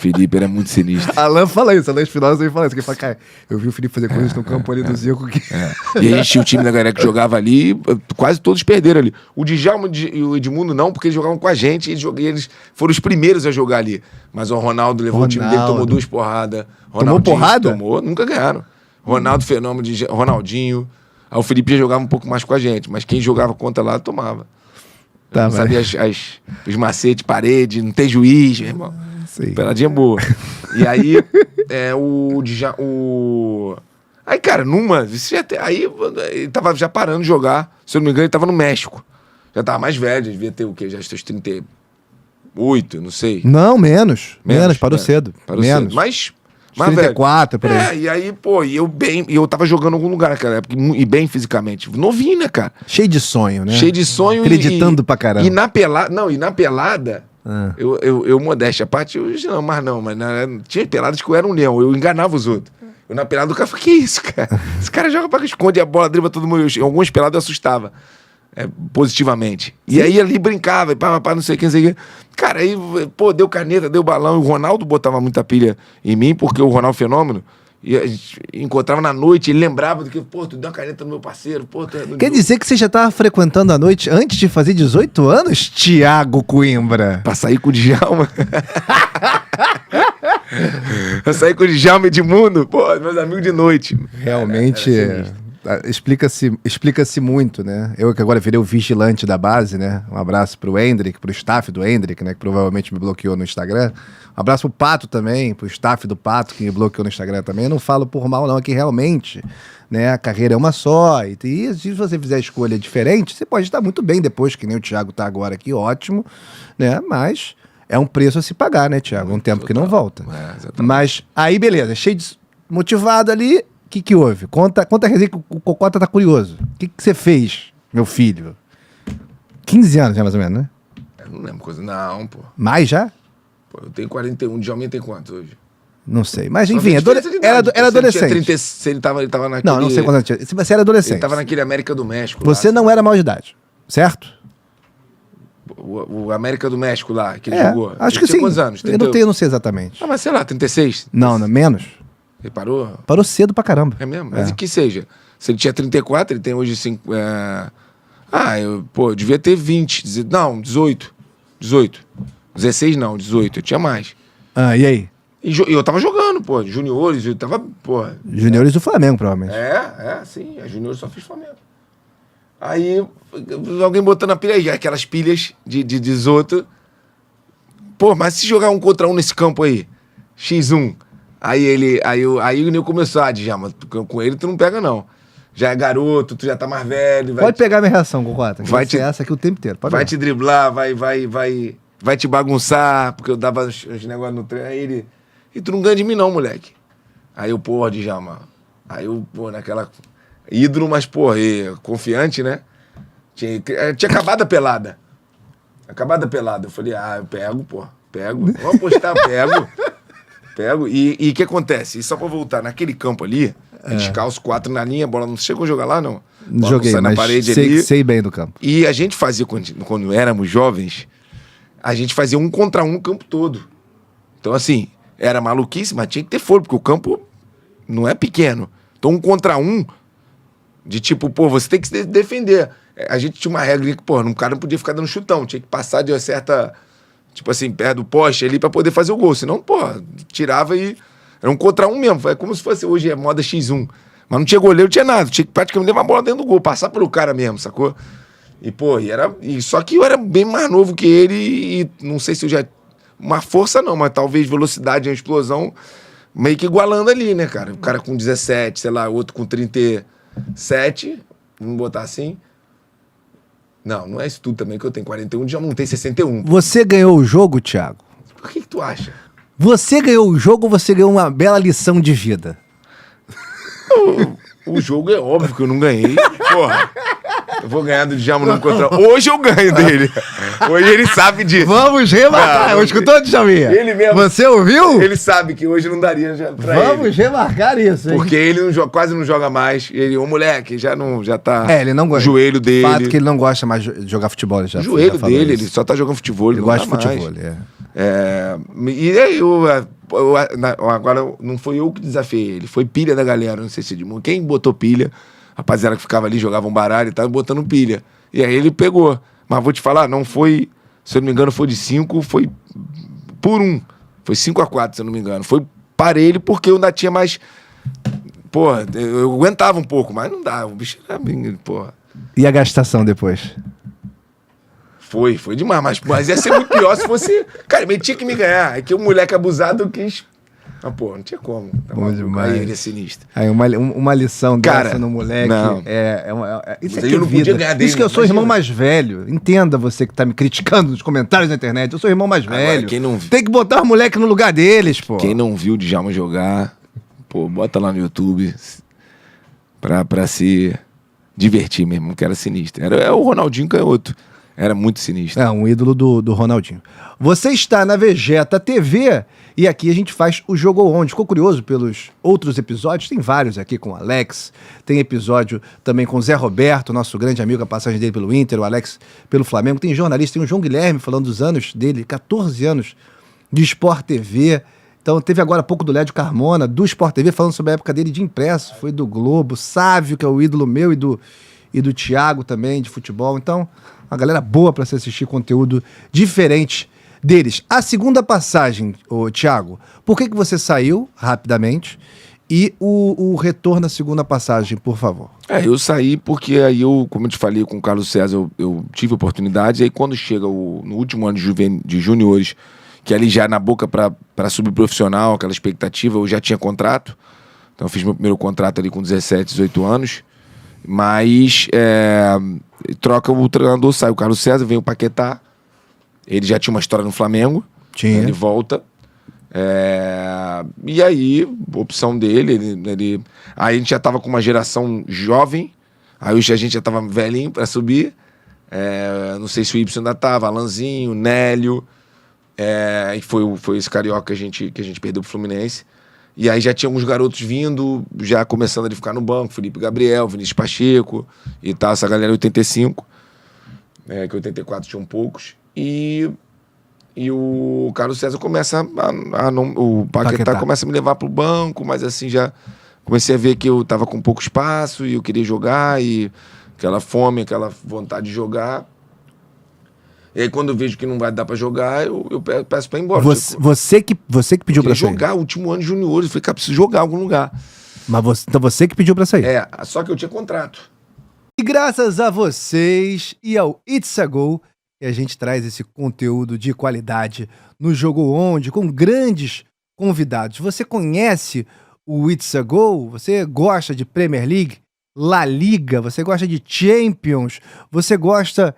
Felipe era muito sinistro. Alan fala isso, Alan Espinosa também fala isso. Que ele fala, cara, eu vi o Felipe fazer coisas no campo ali do Zico que... E a gente tinha o time da galera que jogava ali, quase todos perderam ali. O Djalma e o Edmundo não, porque eles jogavam com a gente e eles foram os primeiros a jogar ali. Mas o Ronaldo levou o time dele, tomou 2 porradas. Tomou porrada? Tomou, nunca ganharam. Ronaldo, Fenômeno, Ronaldinho. Aí o Felipe já jogava um pouco mais com a gente, mas quem jogava contra lá tomava. Tá, não sabia os macetes, parede, não tem juiz, meu irmão. Peladinha boa. E aí, Aí, cara, aí ele tava já parando de jogar. Se eu não me engano, ele tava no México. Já tava mais velho, devia ter o quê? Já seus 38, não sei. Não, menos, parou cedo. Parou menos. Cedo. Mas 34, por aí. E aí, pô, eu tava jogando em algum lugar naquela época, e bem fisicamente. Novinho, né, cara? Cheio de sonho, né? Cheio de sonho. Acreditando pra caramba. E na pelada, eu modéstia a parte, mas tinha peladas que eu era um leão, eu enganava os outros. Eu na pelada do cara falei, que isso, cara? Esse cara joga pra que esconde a bola, dribla todo mundo. Em algumas peladas eu assustava. Positivamente. Sim. E aí ali brincava, não sei quem, não sei quem. Cara, aí, pô, deu caneta, deu balão. E o Ronaldo botava muita pilha em mim, porque o Ronaldo Fenômeno, e a gente encontrava na noite, ele lembrava do que, pô, tu deu uma caneta no meu parceiro, pô. Quer dizer que você já tava frequentando a noite antes de fazer 18 anos, Thiago Coimbra? Pra sair com o Djalma. Pra sair com o Djalma Edmundo, pô, meus amigos de noite. Realmente... Explica-se muito, né? Eu que agora virei o vigilante da base, né? Um abraço pro Hendrick, pro staff do Hendrick, né? Que provavelmente me bloqueou no Instagram. Um abraço pro Pato também, pro staff do Pato, que me bloqueou no Instagram também. Eu não falo por mal, não, é que realmente, né? A carreira é uma só. E se você fizer escolha diferente, você pode estar muito bem depois, que nem o Thiago tá agora aqui, ótimo, né? Mas é um preço a se pagar, né, Thiago? Um tempo que não volta. Mas aí, beleza, cheio de motivado ali. O que houve? Conta a resenha que o Cocota tá curioso. O que você fez, meu filho? 15 anos já, mais ou menos, né? Eu não lembro coisa. Não, pô. Mais já? Pô, eu tenho 41, de homem tem quanto hoje? Não sei. Mas, enfim, era adolescente. Se ele tava naquele... Não sei quanto tinha. Você era adolescente. Ele tava naquele América do México. Você lá, não era maior de idade, certo? O América do México lá, que ele jogou. Acho que sim. Quantos anos? Eu não sei exatamente. Mas sei lá, 36? Não, menos. Ele parou? Parou cedo pra caramba. É mesmo? Mas que seja. Se ele tinha 34, ele tem hoje 5... eu devia ter 20. Não, 18. 16 não, 18. Eu tinha mais. E aí? E eu tava jogando, pô. Juniores, eu tava, pô... Juniores do Flamengo, provavelmente. Sim. A Juniores só fiz Flamengo. Aí, alguém botando a pilha aí, aquelas pilhas de 18. Pô, mas se jogar 1 contra 1 nesse campo aí, X1... Aí o Nil começou, Djalma, com ele tu não pega não. Já é garoto, tu já tá mais velho. Pode pegar minha reação, Cocota. Vai te essa aqui o tempo inteiro. Vai te driblar, vai te bagunçar, porque eu dava os negócios no treino. Aí ele, e tu não ganha de mim não, moleque. Aí eu, porra, Djalma. Aí eu, pô, naquela... Ídolo, mas, porra, confiante, né? Tinha acabado a pelada. Eu falei, eu pego, pô. Vamos apostar, pego. E o que acontece? E só pra voltar, naquele campo ali, descalço, 4 na linha, a bola não chegou a jogar lá, não. Joguei, mas na parede ali. Sei bem do campo. E a gente fazia, quando éramos jovens, a gente fazia 1 contra 1 o campo todo. Então, assim, era maluquice, mas tinha que ter fôlego, porque o campo não é pequeno. Então, 1 contra 1, de tipo, pô, você tem que se defender. A gente tinha uma regra que, pô, o cara não podia ficar dando chutão, tinha que passar de uma certa... Tipo assim, perto do poste ali pra poder fazer o gol. Senão, pô, tirava e... Era 1 contra 1 mesmo. É como se fosse hoje é moda X1. Mas não tinha goleiro, não tinha nada. Tinha que praticamente levar a bola dentro do gol, passar pelo cara mesmo, sacou? E, pô, só que eu era bem mais novo que ele e não sei se eu já... Uma força não, mas talvez velocidade, uma explosão, meio que igualando ali, né, cara? O cara com 17, sei lá, outro com 37, vamos botar assim... Não é isso tudo também, que eu tenho 41, já não tem 61. Você ganhou o jogo, Thiago? Por que tu acha? Você ganhou o jogo ou você ganhou uma bela lição de vida? O jogo é óbvio que eu não ganhei. Porra, eu vou ganhar do Djalma no contra. Hoje eu ganho dele. Hoje ele sabe disso. Vamos remarcar. Escutou, Djalminha? Ele mesmo. Você ouviu? Ele sabe que hoje não daria pra ele. Vamos remarcar isso, hein? Porque ele quase não joga mais. Ele, moleque, já tá... ele não gosta. O joelho dele. O fato que ele não gosta mais de jogar futebol. O joelho dele, ele só tá jogando futebol. Ele gosta de futebol, E aí, agora não foi eu que desafiei ele, foi pilha da galera, não sei se Edmundo. Quem botou pilha? Rapaziada que ficava ali, jogava um baralho e tava botando pilha. E aí ele pegou. Mas vou te falar, não foi, se eu não me engano, foi de 5, foi por 1. Foi 5-4, se eu não me engano. Foi parelho porque eu ainda tinha mais. Porra, eu aguentava um pouco, mas não dá. O bicho era bem, porra. E a gastação depois? Foi demais, mas ia ser muito pior se fosse. Cara, ele tinha que me ganhar. É que o moleque abusado quis. Mas, pô, não tinha como. Aí ele é sinistro. Aí uma lição cara, dessa no moleque. Não. Isso aqui é vida. Isso que eu sou irmão mais velho. Entenda você que tá me criticando nos comentários da internet. Eu sou irmão mais velho. Agora, quem não... Tem que botar o moleque no lugar deles, pô. Quem não viu o Djalma jogar, pô, bota lá no YouTube pra se divertir mesmo, que era sinistro. Era o Ronaldinho Canhoto. Era muito sinistro. É, um ídolo do Ronaldinho. Você está na Vegeta TV e aqui a gente faz o Jogo Onde. Ficou curioso pelos outros episódios? Tem vários aqui com o Alex. Tem episódio também com o Zé Roberto, nosso grande amigo, a passagem dele pelo Inter, o Alex pelo Flamengo. Tem jornalista, tem o João Guilherme falando dos anos dele, 14 anos de Sport TV. Então teve agora há pouco do Lédio Carmona, do Sport TV, falando sobre a época dele de impresso. Foi do Globo, Sávio, que é o ídolo meu, e do Thiago também, de futebol. Então, uma galera boa para se assistir conteúdo diferente deles. A segunda passagem, Thiago, por que você saiu rapidamente? E o retorno à segunda passagem, por favor. Eu saí porque aí como eu te falei com o Carlos César, eu tive oportunidade. E aí quando chega no último ano de juniores, que ali já na boca para subir profissional, aquela expectativa, eu já tinha contrato. Então eu fiz meu primeiro contrato ali com 17, 18 anos. Mas troca o treinador, sai o Carlos César, vem o Paquetá. Ele já tinha uma história no Flamengo. Tinha. Ele volta. E aí, opção dele, aí a gente já tava com uma geração jovem. Aí a gente já tava velhinho para subir. Não sei se o Y ainda tava, Alanzinho, Nélio. E foi esse carioca que a gente perdeu pro Fluminense. E aí já tinha alguns garotos vindo, já começando a ficar no banco, Felipe Gabriel, Vinícius Pacheco e tal, essa galera 85, que 84 tinham poucos. E o Carlos César começa o Paquetá começa a me levar pro banco, mas assim, já comecei a ver que eu tava com pouco espaço e eu queria jogar, e aquela fome, aquela vontade de jogar. E aí, quando eu vejo que não vai dar pra jogar, eu peço pra ir embora. Você que pediu pra sair? Jogar, o último ano de juniores. Eu falei, cara, preciso jogar em algum lugar. Mas então você que pediu pra sair? Só que eu tinha contrato. E graças a vocês e ao It's a Go, que a gente traz esse conteúdo de qualidade no Jogo Onde, com grandes convidados. Você conhece o It's a Go? Você gosta de Premier League, La Liga? Você gosta de Champions? Você gosta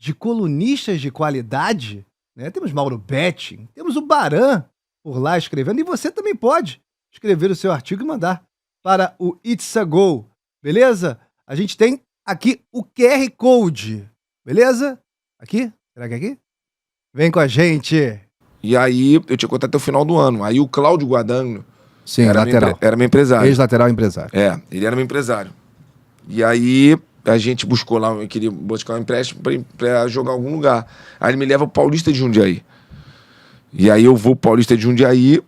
de colunistas de qualidade, né? Temos Mauro Betting, temos o Baran por lá escrevendo, e você também pode escrever o seu artigo e mandar para o It's a Go, beleza? A gente tem aqui o QR Code, beleza? Aqui? Será que é aqui? Vem com a gente! E aí, eu tinha contrato até o final do ano. Aí o Cláudio Guadagno era meu empresário. Ex-lateral empresário. Ele era meu empresário. E aí a gente buscou lá, eu queria buscar um empréstimo pra jogar em algum lugar. Aí ele me leva pro Paulista de Jundiaí. E aí eu vou pro Paulista de Jundiaí,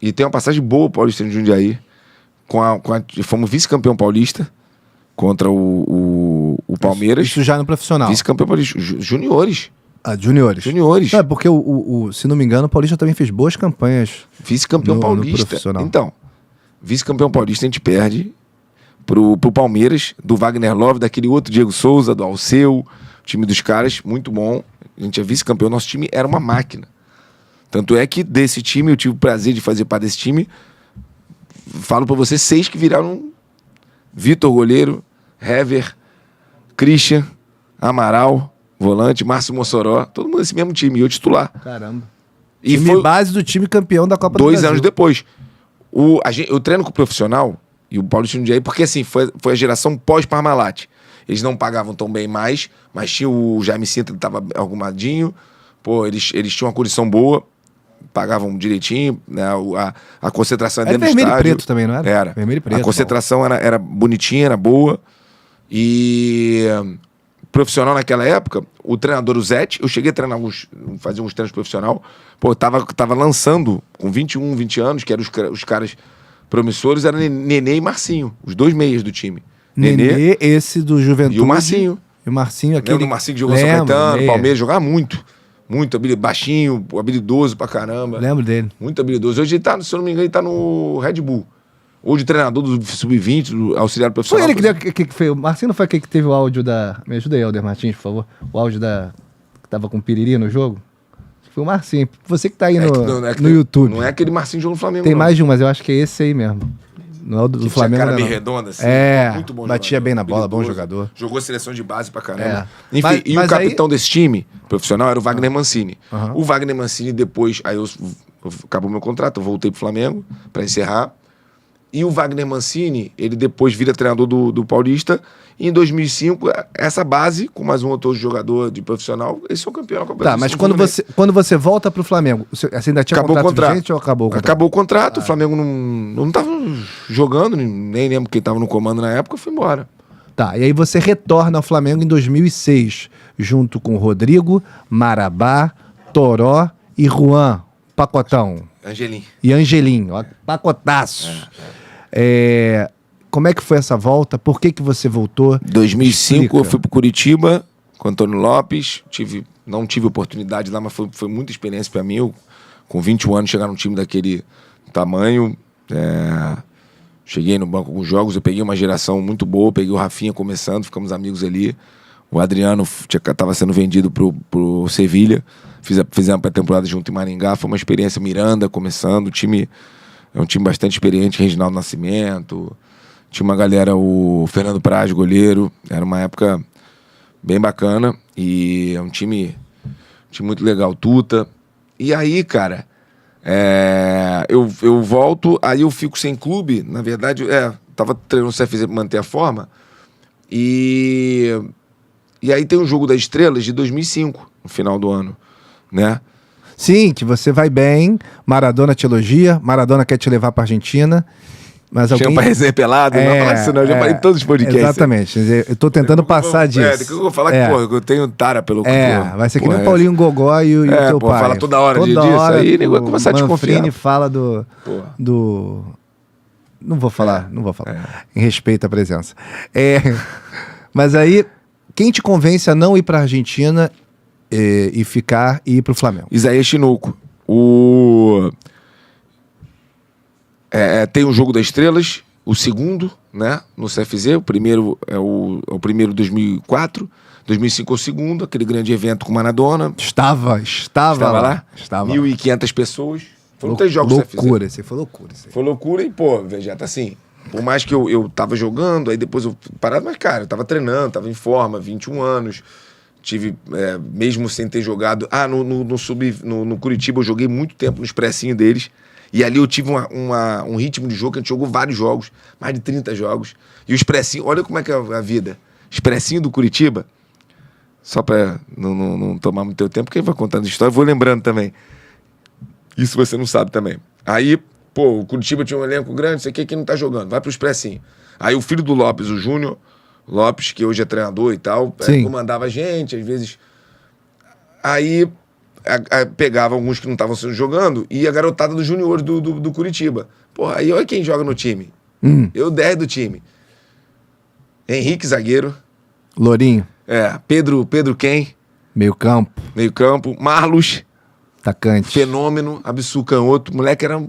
e tem uma passagem boa pro Paulista de Jundiaí. Fomos vice-campeão paulista contra o Palmeiras. Isso já no profissional. Vice-campeão paulista. Juniores. Juniores. Juniores. Não, porque se não me engano, o Paulista também fez boas campanhas. Vice-campeão paulista. No profissional. Então, vice-campeão paulista a gente perde pro Palmeiras, do Wagner Love, daquele outro Diego Souza, do Alceu, time dos caras, muito bom. A gente é vice-campeão, nosso time era uma máquina. Tanto é que desse time, eu tive o prazer de fazer parte desse time. Falo pra você, 6 que viraram: Vitor, goleiro, Hever, Christian, Amaral, volante, Márcio Mossoró, todo mundo desse mesmo time, e eu titular. Caramba. E time foi base do time campeão da Copa do Brasil. 2 anos depois. Eu treino com o profissional e o Paulista de Jundiaí, porque assim, foi a geração pós-Parmalat. Eles não pagavam tão bem mais, mas tinha o Jaime Sintra, ele tava arrumadinho. Pô, eles tinham uma condição boa, pagavam direitinho, né? A concentração era dentro do vermelho estádio. e preto também, não era? Era. Vermelho e preto. A concentração era bonitinha, era boa. E profissional naquela época, o treinador, o Zete, eu cheguei a treinar fazer uns treinos profissional, pô, tava lançando com 21, 20 anos, que eram os caras promissores, era Nenê e Marcinho, os 2 meias do time. Nenê, esse do Juventude. E o Marcinho. E o Marcinho, aquele... Lembra do Marcinho que jogou São Caetano, Palmeiras, jogava muito. Muito baixinho, habilidoso pra caramba. Lembro dele. Muito habilidoso. Hoje ele tá, se eu não me engano, ele tá no Red Bull. Hoje treinador do Sub-20, do auxiliar profissional. Foi ele que fez. O Marcinho não foi aquele que teve o áudio da... Me ajuda aí, Helder Martins, por favor. O áudio da... Que tava com piriri no jogo. Foi o Marcinho. Você que tá aí no YouTube. Não é aquele Marcinho que jogou no Flamengo, Tem mais de um, mas eu acho que é esse aí mesmo. Não é o do Flamengo, cara não. meio redonda, assim. Muito bom batia jogador, bem na bola, bom jogador. Jogou seleção de base pra caramba. Enfim, mas o capitão desse time profissional era o Wagner Mancini. O Wagner Mancini depois... Aí acabou meu contrato, eu voltei pro Flamengo pra encerrar. E o Wagner Mancini, ele depois vira treinador do Paulista. E em 2005, essa base, com mais um outro jogador de profissional, eles são campeão da Copa do Brasil. Tá, mas quando você volta pro Flamengo, você ainda tinha acabou contrato vigente ou acabou o contrato? Acabou o contrato, o Flamengo não tava jogando, nem lembro quem tava no comando na época, eu fui embora. Tá, e aí você retorna ao Flamengo em 2006, junto com Rodrigo, Marabá, Toró e Juan, pacotão. Angelim. E Angelim, ó, pacotaço. Como é que foi essa volta? Por que você voltou? Em 2005 eu fui pro Curitiba com o Antônio Lopes. Não tive oportunidade lá, mas foi muita experiência para mim. Eu, com 21 anos, chegar num time daquele tamanho. Cheguei no banco com jogos, eu peguei uma geração muito boa, peguei o Rafinha começando, ficamos amigos ali. O Adriano estava sendo vendido pro Sevilha. Fizemos uma pré-temporada junto em Maringá, foi uma experiência. Miranda começando, o time é um time bastante experiente, Reginaldo Nascimento, tinha uma galera, o Fernando Praz, goleiro, era uma época bem bacana, e é um time muito legal, Tuta. E aí, cara, eu volto, aí eu fico sem clube, na verdade, tava treinando o CFZ pra manter a forma, e aí tem o Jogo das Estrelas de 2005, no final do ano, né? Sim, que você vai bem, Maradona te elogia, Maradona quer te levar pra Argentina, mas alguém... Chama pra resenha pelado, não fala isso não, eu já falei em todos os podcasts. Exatamente, eu tô tentando passar disso. Daqui que eu vou falar que, porra, eu tenho tara pelo... Vai ser que nem o Paulinho Gogó e o teu pai. Fala toda hora disso, aí nego vai começar a desconfiar. Manfrini fala do... Não vou falar. Em respeito à presença. Mas aí, quem te convence a não ir pra Argentina e ir pro Flamengo? Isaías Chinoco. Tem o Jogo das Estrelas, o segundo, né, no CFZ, o primeiro é o primeiro 2004, 2005 é o segundo, aquele grande evento com Maradona. Estava lá? Estava. 1.500 pessoas. Foram 3 jogos loucura, CFZ. Loucura, foi loucura. Foi loucura e, pô, Vegeta, assim, por mais que eu tava jogando, aí depois eu parado, mas, cara, eu tava treinando, tava em forma, 21 anos, tive, mesmo sem ter jogado, no Curitiba eu joguei muito tempo no expressinho deles, e ali eu tive um ritmo de jogo, que a gente jogou vários jogos, mais de 30 jogos, e o expressinho, olha como é que é a vida, expressinho do Curitiba, só pra não tomar muito teu tempo, porque vai contando história, vou lembrando também, isso você não sabe também. Aí, pô, o Curitiba tinha um elenco grande, isso aqui que não tá jogando, vai pro expressinho. Aí o filho do Lopes, o Júnior Lopes, que hoje é treinador e tal, comandava a gente, às vezes. Aí pegava alguns que não estavam jogando e a garotada do junior do Curitiba. Porra, aí olha quem joga no time. Eu 10 do time. Henrique, zagueiro. Lourinho. Pedro quem? Meio campo. Marlos. Atacante. Fenômeno. Absu Canhoto. Moleque era...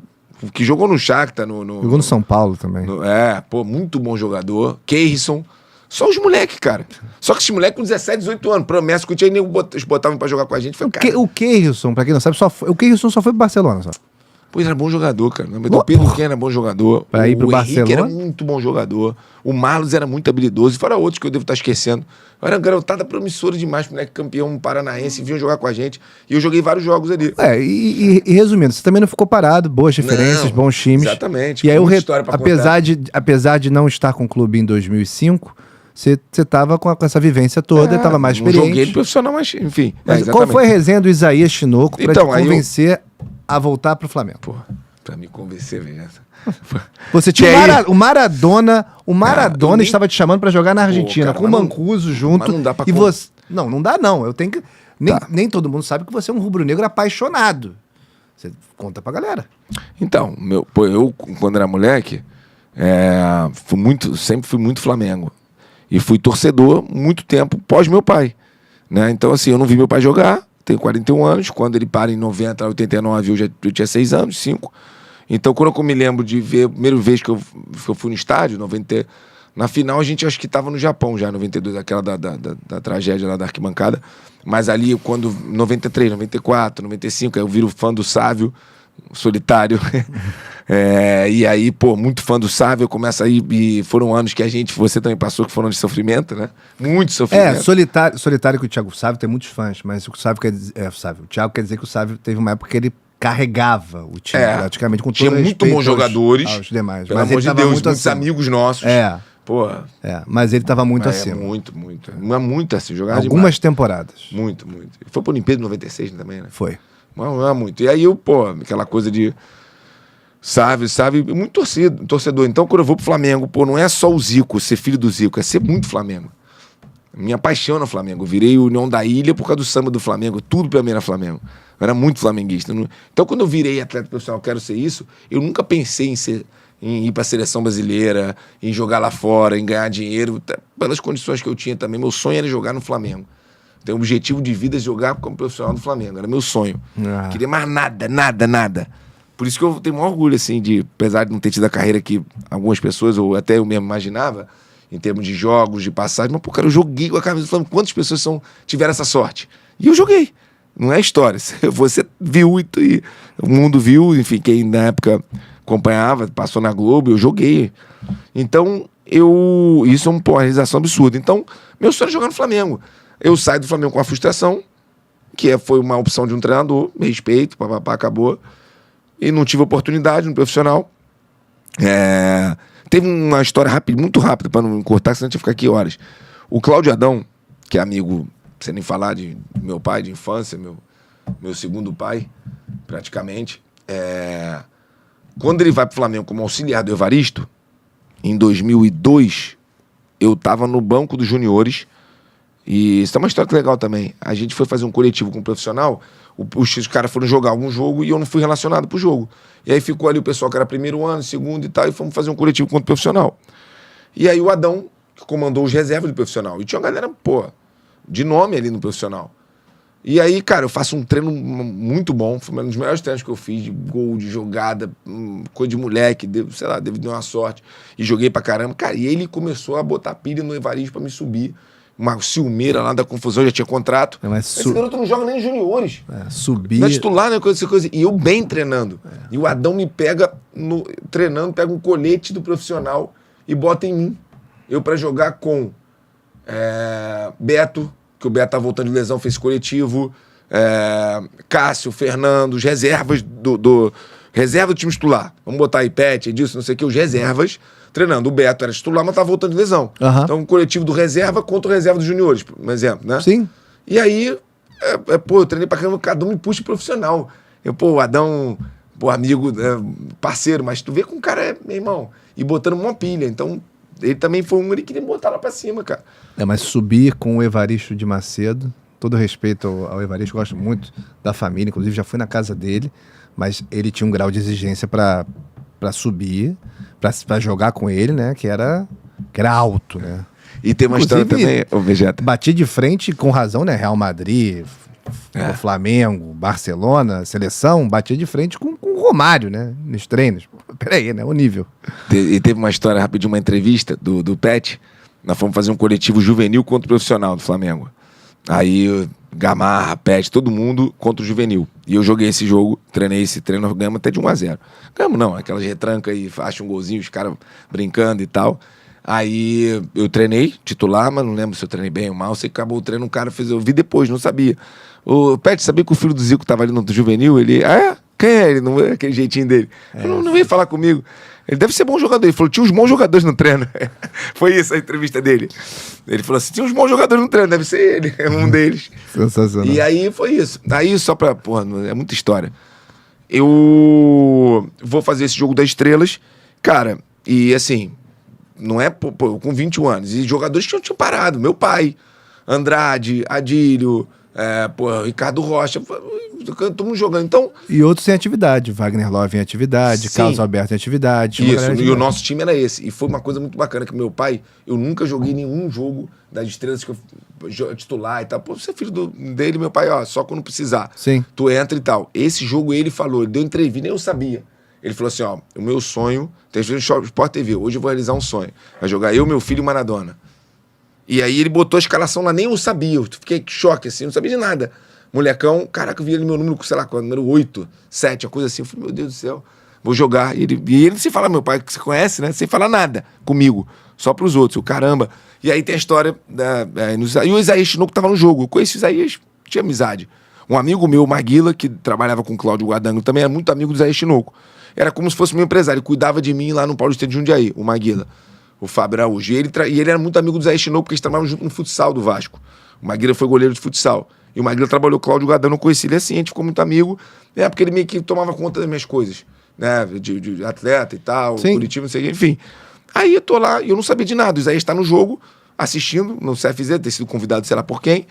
Que jogou no Shakhtar. Jogou no São Paulo também. Muito bom jogador. Keirson. Só os moleques, cara. Só que esses moleques com 17, 18 anos. Promessa que o Tia nem botavam pra jogar com a gente. Foi, o Keirson, pra quem não sabe, o Keirson só foi pro Barcelona, só. Pois era bom jogador, cara. O Pedro Ken era bom jogador. Pra ir pro Barcelona. O Henrique era muito bom jogador. O Marlos era muito habilidoso. E fora outros que eu devo estar esquecendo. Era uma garotada promissora demais, moleque campeão paranaense. Vinham jogar com a gente. E eu joguei vários jogos ali. E resumindo, você também não ficou parado. Boas referências, bons times. Exatamente. E aí, apesar de não estar com o clube em 2005... Você tava com essa vivência toda, tava mais experiente. Joguei de profissional, mas enfim. Mas qual foi a resenha do Isaías Chinoco pra te convencer a voltar pro Flamengo? Porra. Pra me convencer, velho. Você tinha o Maradona. O Maradona nem... estava te chamando pra jogar na Argentina, cara, com o Mancuso junto. Mas não dá pra e você... Não dá não. Eu tenho que... Nem todo mundo sabe que você é um rubro-negro apaixonado. Você conta pra galera. Então, eu, quando era moleque, sempre fui muito Flamengo. E fui torcedor muito tempo pós meu pai. Né? Então, assim, eu não vi meu pai jogar, tenho 41 anos. Quando ele para em 90, 89, eu tinha 6 anos, 5. Então, quando eu me lembro de ver, a primeira vez que eu fui no estádio, 90, na final a gente acho que estava no Japão já, 92, aquela da tragédia lá da arquibancada. Mas ali, quando 93, 94, 95, eu viro fã do Sávio, solitário. E aí, muito fã do Sávio, eu começo aí, e foram anos que você também passou, que foram de sofrimento, né? Muito sofrimento. Solitário que o Thiago Sávio tem muitos fãs, mas o Sávio quer dizer, o Thiago quer dizer que o Sávio teve uma época que ele carregava o time praticamente com todo tinha muito bons jogadores aos demais. Pelo mas amor de Deus, muitos acima. amigos nossos. Mas ele estava muito acima. Muito. Muito assim, jogava algumas demais. Temporadas. Muito. Foi pro Olimpíada em 96 também, né? Foi. Mas muito. E aí aquela coisa de Sávio, muito torcedor. Então, quando eu vou pro Flamengo, não é só o Zico, ser filho do Zico, é ser muito Flamengo. Minha paixão no Flamengo. Eu virei o União da Ilha por causa do samba do Flamengo. Tudo pra mim era Flamengo. Eu era muito flamenguista. Então, quando eu virei atleta profissional, quero ser isso, eu nunca pensei em ir pra seleção brasileira, em jogar lá fora, em ganhar dinheiro. Pelas condições que eu tinha também, meu sonho era jogar no Flamengo. Então, o objetivo de vida é jogar como profissional do Flamengo. Era meu sonho. Queria mais nada. Por isso que eu tenho um orgulho, assim, apesar de não ter tido a carreira que algumas pessoas, ou até eu mesmo imaginava, em termos de jogos, de passagem, mas, cara, eu joguei com a camisa do Flamengo. Quantas pessoas tiveram essa sorte? E eu joguei. Não é história. Você viu e o mundo viu, enfim, quem na época acompanhava, passou na Globo, eu joguei. Então, isso é uma realização absurda. Então, meu sonho é jogar no Flamengo. Eu saio do Flamengo com a frustração, que foi uma opção de um treinador, respeito, acabou. E não tive oportunidade no profissional. Teve uma história muito rápida, para não encurtar, senão a gente ia ficar aqui horas. O Cláudio Adão, que é amigo, sem nem falar, de meu pai de infância, meu segundo pai, praticamente. Quando ele vai pro Flamengo como auxiliar do Evaristo, em 2002, eu estava no banco dos juniores. E isso é uma história legal também. A gente foi fazer um coletivo com um profissional, os caras foram jogar algum jogo e eu não fui relacionado pro jogo. E aí ficou ali o pessoal que era primeiro ano, segundo e tal, e fomos fazer um coletivo contra o profissional. E aí o Adão, que comandou os reservas do profissional. E tinha uma galera, de nome ali no profissional. E aí, cara, eu faço um treino muito bom, foi um dos melhores treinos que eu fiz, de gol, de jogada, coisa de moleque, devo dar uma sorte. E joguei pra caramba. Cara, e ele começou a botar pilha no Evaristo pra me subir. Uma ciumeira lá da confusão, já tinha contrato. Esse garoto não joga nem em juniores. Subir. Não é titular, né? Coisa. E eu bem treinando. E o Adão me pega treinando, pega um colete do profissional e bota em mim. Eu pra jogar com Beto, que o Beto tá voltando de lesão, fez coletivo. Cássio, Fernando, os reservas reserva do time titular. Vamos botar aí Pet, disso, não sei o que, os reservas treinando. O Beto era titular, mas tava voltando de lesão. Então, um coletivo do reserva contra o reserva dos juniores, por exemplo, né? Sim. E aí, eu treinei pra caramba, cada um me puxa profissional. O Adão, amigo, parceiro, mas tu vê com o cara, meu irmão, e botando uma pilha. Então, ele também foi ele queria botar lá pra cima, cara. Mas subir com o Evaristo de Macedo, todo respeito ao Evaristo, gosto muito da família, inclusive já fui na casa dele, mas ele tinha um grau de exigência pra subir, pra jogar com ele, né? Que era alto, né? E tem uma história também, o Vegeta. Bati de frente com razão, né? Real Madrid, Flamengo, Barcelona, seleção, batia de frente com o Romário, né? Nos treinos. Peraí, né? O nível. E teve uma história rapidinho, uma entrevista do Pet. Nós fomos fazer um coletivo juvenil contra o profissional do Flamengo. Aí, Gamarra, Pet, todo mundo contra o juvenil. E eu joguei esse jogo, treinei esse treino, nós ganhamos até de 1-0. Ganhamos não, aquelas retrancas e acha um golzinho, os caras brincando e tal. Aí eu treinei, titular, mas não lembro se eu treinei bem ou mal. Sei que acabou o treino, um cara fez, eu vi depois, não sabia. O Pet, sabia que o filho do Zico tava ali no juvenil? Ele, quem é ele? Não é aquele jeitinho dele. Não veio falar comigo. Ele deve ser bom jogador. Ele falou, tinha uns bons jogadores no treino. Foi isso a entrevista dele. Ele falou assim, tinha uns bons jogadores no treino, deve ser ele, um deles. Sensacional. E aí foi isso. Aí só pra, é muita história. eu vou fazer esse jogo das estrelas, cara, e assim, não é com 21 anos, e jogadores que tinham parado, meu pai, Andrade, Adílio, Ricardo Rocha, todo mundo jogando, então... E outros em atividade, Wagner Love em atividade, Sim. Carlos Alberto em atividade. Isso, e o nosso time era esse, e foi uma coisa muito bacana, que meu pai, eu nunca joguei nenhum jogo das estrelas que eu titular e tal, pô, você é filho dele, meu pai, ó, só quando precisar, Sim. tu entra e tal. Esse jogo ele falou, ele deu entrevista, nem eu sabia. Ele falou assim, ó, o meu sonho, tem no Sport TV, hoje eu vou realizar um sonho, vai jogar eu, meu filho e Maradona. E aí ele botou a escalação lá, nem eu sabia, eu fiquei em choque, assim, não sabia de nada. Molecão, caraca, eu vi ele meu número, sei lá, número 8, 7, uma coisa assim, eu falei, meu Deus do céu, vou jogar. E ele sem falar, meu pai, que você conhece, né, sem falar nada comigo, só pros outros, o caramba. E aí tem a história, e o Isaías Tinoco tava no jogo, eu conheci o Isaías, tinha amizade. Um amigo meu, Maguila, que trabalhava com o Cláudio Guadango, também era muito amigo do Isaías Tinoco. Era como se fosse meu empresário, ele cuidava de mim lá no Paulista de Jundiaí, o Maguila, o Fábio Araújo. E ele era muito amigo do Isaías Tinoco, porque eles trabalhavam junto no futsal do Vasco. O Maguila foi goleiro de futsal. E o Maguila trabalhou com o Cláudio Guadango, eu conheci ele assim, a gente ficou muito amigo, porque ele meio que tomava conta das minhas coisas, né, de atleta e tal, Sim. Curitiba, não sei o que, enfim. Aí eu tô lá, e eu não sabia de nada, o Isaías tá no jogo, assistindo, no CFZ, ter sido convidado, sei lá por quem,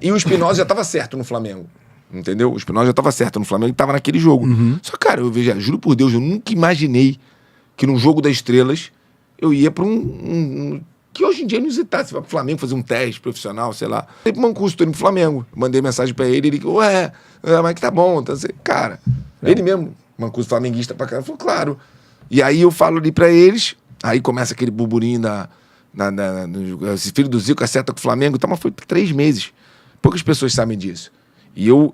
e o Espinosa já tava certo no Flamengo, entendeu? O Espinosa já tava certo no Flamengo e tava naquele jogo. Só, cara, eu vejo, juro por Deus, eu nunca imaginei que no jogo das estrelas eu ia pra que hoje em dia é inusitado. Você vai pro Flamengo fazer um teste profissional, sei lá. Tem pro Mancuso, tô indo pro Flamengo. Mandei mensagem pra ele mas que tá bom. Então, assim, cara, ele mesmo, Mancuso flamenguista pra cá, falou, claro. E aí eu falo ali pra eles, aí começa aquele burburinho esse filho do Zico acerta com o Flamengo, então, mas foi 3 meses. Poucas pessoas sabem disso. E eu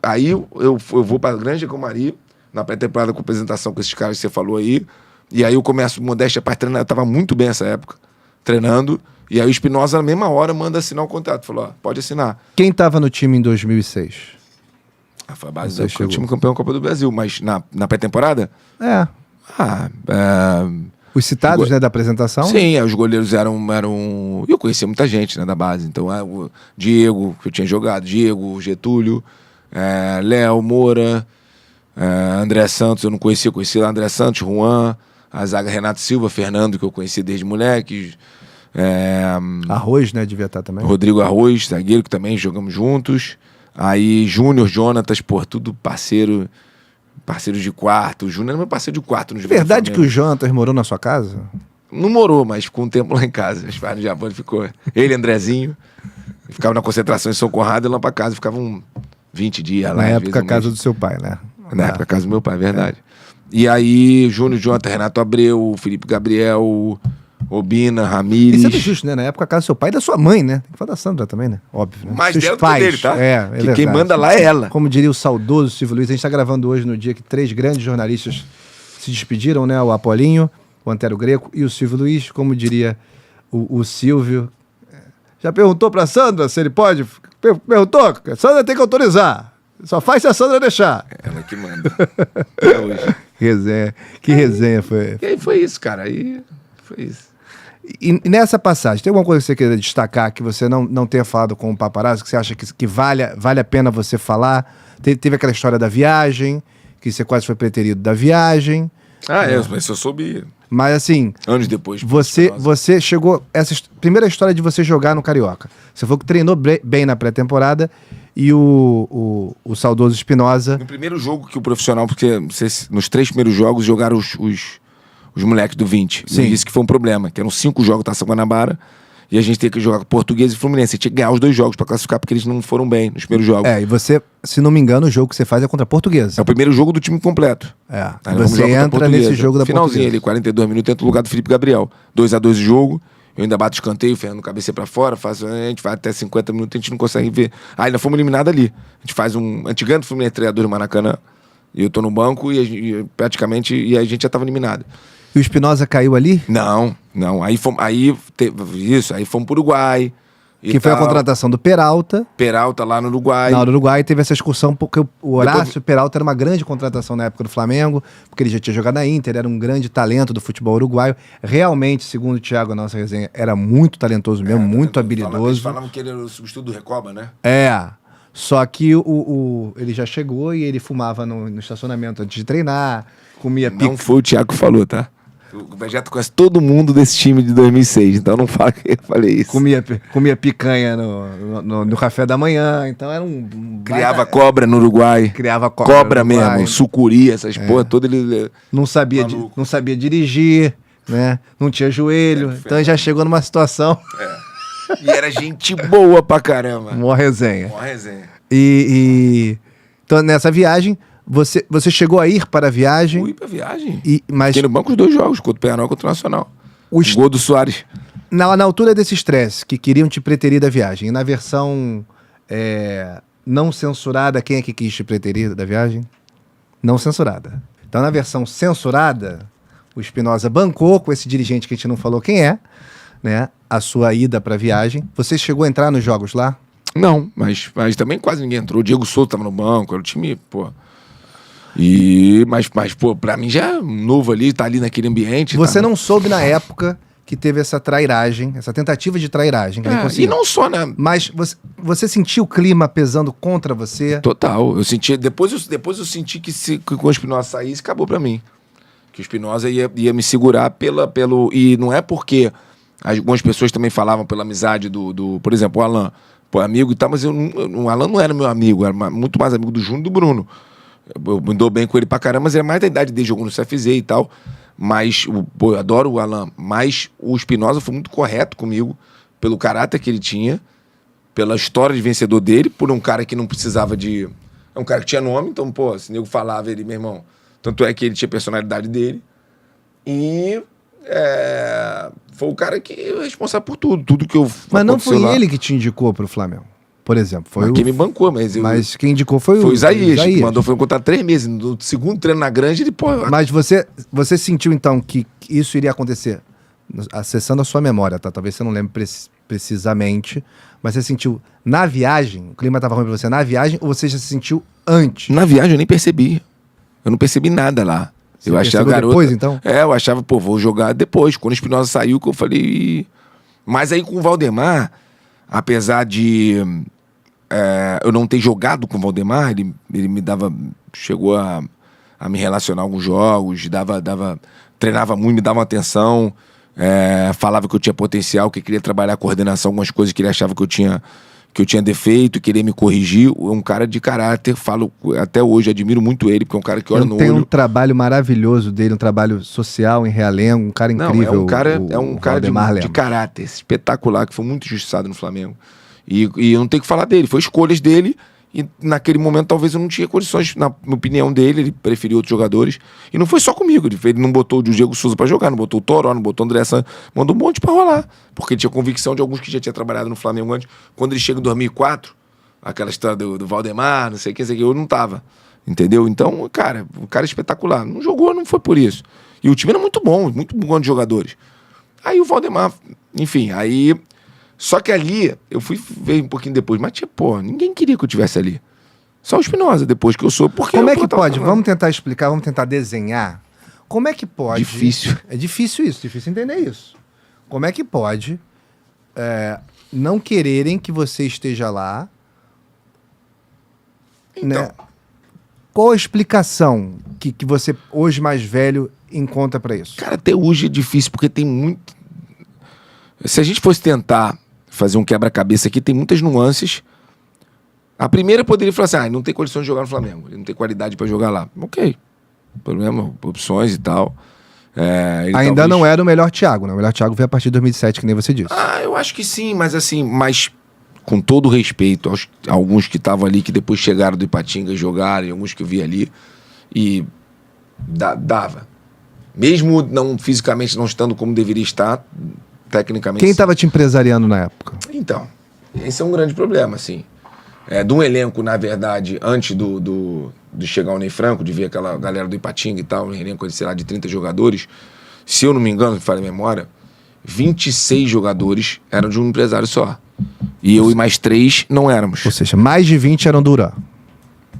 vou pra Granja Comari, na pré-temporada com apresentação com esses caras que você falou aí, e aí eu começo, modéstia para treinar, eu tava muito bem nessa época, treinando, e aí o Espinosa na mesma hora manda assinar o contrato, falou, ó, pode assinar. Quem tava no time em 2006? Foi a base do time campeão da Copa do Brasil, mas na pré-temporada? Os citados, né, da apresentação? Sim, os goleiros eram... Eu conhecia muita gente, né, da base, então o Diego, que eu tinha jogado, Diego, Getúlio, Léo, Moura, André Santos, eu não conhecia lá André Santos, Juan, a zaga Renato Silva, Fernando, que eu conheci desde moleque. Arroz, né? Devia estar também. Rodrigo Arroz, zagueiro, que também jogamos juntos. Aí Júnior, Jonatas, tudo parceiro de quarto. O Júnior era meu parceiro de quarto no Verdade que o Jonatas morou na sua casa? Não morou, mas ficou um tempo lá em casa. Os pais no Japão, ele ficou. Ele, Andrezinho, ficava na concentração em São Conrado e lá pra casa ficavam 20 dias lá. Na época, a casa do seu pai, né? Na época, a casa do meu pai, verdade. E aí, Júnior, Jonathan, Renato Abreu, Felipe Gabriel, Obina, Ramires. Isso é justo, né? Na época, a casa do seu pai e da sua mãe, né? Tem que falar da Sandra também, né? Óbvio. Né? Mais dela do que dele, tá? Que quem manda lá é ela. Como diria o saudoso Silvio Luiz, a gente tá gravando hoje no dia que 3 grandes jornalistas se despediram, né? O Apolinho, o Antero Greco e o Silvio Luiz. Como diria o Silvio. Já perguntou pra Sandra se ele pode? Perguntou? A Sandra tem que autorizar. Só faz se a Sandra deixar. Ela que manda. Até hoje. Resenha. Que resenha foi? E aí foi isso, cara. Aí foi isso. E nessa passagem, tem alguma coisa que você queira destacar que você não tenha falado com o paparazzo, que você acha que vale a pena você falar? Teve aquela história da viagem, que você quase foi preterido da viagem. Mas eu soube. Mas assim... Anos depois. Você chegou... Primeira história de você jogar no Carioca. Você falou que treinou bem na pré-temporada e o saudoso Espinosa... No primeiro jogo que o profissional, porque nos 3 primeiros jogos jogaram os moleques do 20. Sim. E isso que foi um problema, que eram 5 jogos Taça Guanabara e a gente tinha que jogar com Português e Fluminense. A gente tinha que ganhar os 2 jogos pra classificar, porque eles não foram bem nos primeiros jogos. E você, se não me engano, o jogo que você faz é contra a Portuguesa. É o primeiro jogo do time completo. Você entra nesse jogo da Finalzinho ali, 42 minutos, entra no lugar do Felipe Gabriel. 2-2 de jogo, eu ainda bato escanteio, o Fernando cabeceia pra fora, a gente vai até 50 minutos, a gente não consegue ver. Ainda fomos eliminados ali. A gente faz a gente ganha do Fluminense 3-2 no Maracanã, e eu tô no banco e a gente já tava eliminado. E o Espinosa caiu ali? Não. Aí fomos pro Uruguai. Que foi a contratação do Peralta. Peralta lá no Uruguai. No Uruguai teve essa excursão, porque o Horácio Peralta era uma grande contratação na época do Flamengo, porque ele já tinha jogado na Inter, era um grande talento do futebol uruguaio. Realmente, segundo o Thiago, a nossa resenha, era muito talentoso mesmo, muito habilidoso. Eles falavam que ele era o substituto do Recoba, né? Só que ele já chegou e ele fumava no estacionamento antes de treinar, comia Não foi o Thiago que falou, tá? O Vegeta conhece todo mundo desse time de 2006, então não fala que eu falei isso. Comia picanha no café da manhã, então era Criava cobra no Uruguai. Criava cobra no Uruguai. Mesmo, sucuri, essas porra toda. Ele não sabia dirigir, né? Não tinha joelho, então ele já chegou numa situação... E era gente boa pra caramba. Mó resenha. Mó resenha. Então, nessa viagem, você chegou a ir para a viagem? Fui pra viagem. Mas fiquei no banco os 2 jogos, contra o Penharol e contra o Nacional. O gol do Soares. Na altura desse estresse, que queriam te preterir da viagem, e na versão não censurada, quem é que quis te preterir da viagem? Não censurada. Então, na versão censurada, o Espinosa bancou com esse dirigente que a gente não falou quem é, né? A sua ida para a viagem. Você chegou a entrar nos jogos lá? Não, mas também quase ninguém entrou. O Diego Souza tava no banco, era o time, pô. Mas, pô, pra mim já é novo ali, tá ali naquele ambiente. Você não soube na época que teve essa trairagem, essa tentativa de trairagem. E não só, né? Mas você sentiu o clima pesando contra você? Total. Eu senti. Depois eu senti que quando o Espinosa saísse, acabou pra mim. Que o Espinosa ia me segurar pelo. E não é porque. Algumas pessoas também falavam pela amizade por exemplo, o Alan, pô, amigo e tal, mas o Alan não era meu amigo, era muito mais amigo do Júnior e do Bruno. Eu me dou bem com ele pra caramba, mas era mais da idade dele, jogou no CFZ e tal. Mas, pô, eu adoro o Alan, mas o Espinosa foi muito correto comigo, pelo caráter que ele tinha, pela história de vencedor dele, por um cara que não precisava de... É um cara que tinha nome, então, pô, se o nego falava, ele, meu irmão... Tanto é que ele tinha personalidade dele. E... foi o cara que é responsável por tudo que eu... Mas não foi ele que te indicou pro Flamengo, por exemplo. Foi quem me bancou, mas quem indicou foi o Isaías, que mandou foi contar 3 meses. No segundo treino na Grande, ele, pô... Mas você sentiu, então, que isso iria acontecer, acessando a sua memória, tá? Talvez você não lembre precisamente, mas você sentiu na viagem, o clima tava ruim pra você na viagem, ou você já se sentiu antes? Na viagem eu nem percebi. Eu não percebi nada lá. Você achava depois, então? Eu achava, pô, vou jogar depois. Quando o Espinosa saiu, que eu falei... Mas aí com o Valdemar, apesar de eu não ter jogado com o Valdemar, ele me dava... Chegou a me relacionar alguns jogos, treinava muito, me dava atenção, falava que eu tinha potencial, que queria trabalhar a coordenação, algumas coisas que ele achava que eu tinha defeito, queria me corrigir. É um cara de caráter, falo até hoje, admiro muito ele, porque é um cara que olha no olho. Tem um trabalho maravilhoso dele, um trabalho social em Realengo, um cara incrível. Não, é um cara de caráter espetacular, que foi muito injustiçado no Flamengo. E eu não tenho que falar dele, foi escolhas dele, e naquele momento talvez eu não tinha condições, na opinião dele, ele preferiu outros jogadores. E não foi só comigo, ele não botou o Diego Souza pra jogar, não botou o Toró, não botou o André Santos, mandou um monte pra rolar. Porque ele tinha convicção de alguns que já tinha trabalhado no Flamengo antes. Quando ele chega em 2004, aquela história do Valdemar, não sei o que, eu não tava. Entendeu? Então, cara, o cara é espetacular. Não jogou, não foi por isso. E o time era muito bom de jogadores. Aí o Valdemar, enfim, aí... Só que ali, eu fui ver um pouquinho depois, mas ninguém queria que eu estivesse ali. Só o Espinosa, depois que eu sou. Porque como é que pode? Vamos tentar explicar, vamos tentar desenhar. Como é que pode... Difícil. É difícil isso, difícil entender isso. Como é que pode não quererem que você esteja lá? Então... Né? Qual a explicação que você, hoje mais velho, encontra pra isso? Cara, até hoje é difícil, porque tem muito... Se a gente fosse tentar fazer um quebra-cabeça aqui, tem muitas nuances. A primeira poderia falar assim, não tem condições de jogar no Flamengo, ele não tem qualidade para jogar lá. Ok, problema, opções e tal. Ainda talvez... não era o melhor Thiago, né? O melhor Thiago veio a partir de 2007, que nem você disse. Eu acho que sim, mas com todo respeito a alguns que estavam ali, que depois chegaram do Ipatinga e jogaram, e alguns que eu vi ali, e dava. Mesmo não fisicamente não estando como deveria estar, tecnicamente... Quem estava te empresariando na época? Então, esse é um grande problema, assim. De um elenco, na verdade, antes de chegar o Ney Franco, de ver aquela galera do Ipatinga e tal, um elenco, sei lá, de 30 jogadores, se eu não me engano, me falha a memória, 26 jogadores eram de um empresário só. E eu e mais 3 não éramos. Ou seja, mais de 20 eram do Urã.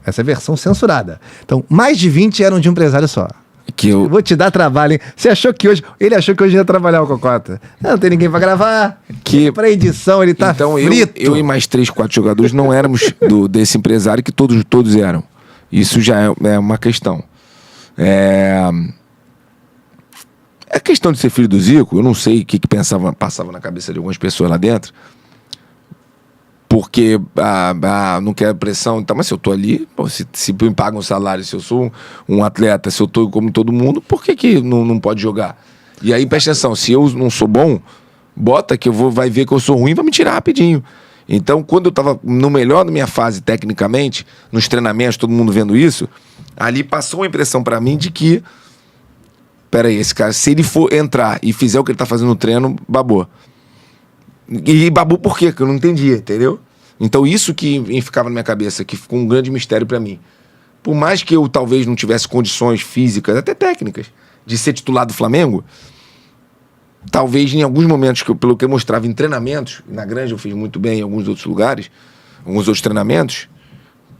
Essa é a versão censurada. Então, mais de 20 eram de um empresário só. Eu vou te dar trabalho, hein? Ele achou que hoje ia trabalhar o Cocota. Não tem ninguém pra gravar. Pra edição, ele tá então, frito. Eu e mais 3, 4 jogadores não éramos desse empresário que todos eram. Isso já é uma questão. A questão de ser filho do Zico, eu não sei o que passava na cabeça de algumas pessoas lá dentro. Porque não quero pressão, então, mas se eu tô ali, se me pagam um salário, se eu sou um atleta, se eu tô como todo mundo, por que não pode jogar? E aí, presta atenção, se eu não sou bom, bota que vai ver que eu sou ruim, vai me tirar rapidinho. Então, quando eu tava no melhor da minha fase, tecnicamente, nos treinamentos, todo mundo vendo isso, ali passou uma impressão pra mim de que, peraí, esse cara, se ele for entrar e fizer o que ele tá fazendo no treino, babou. E babu por quê? Que eu não entendia, entendeu? Então isso que ficava na minha cabeça, que ficou um grande mistério pra mim. Por mais que eu talvez não tivesse condições físicas, até técnicas, de ser titular do Flamengo, talvez em alguns momentos, pelo que eu mostrava em treinamentos, na Granja eu fiz muito bem em alguns outros lugares, alguns outros treinamentos,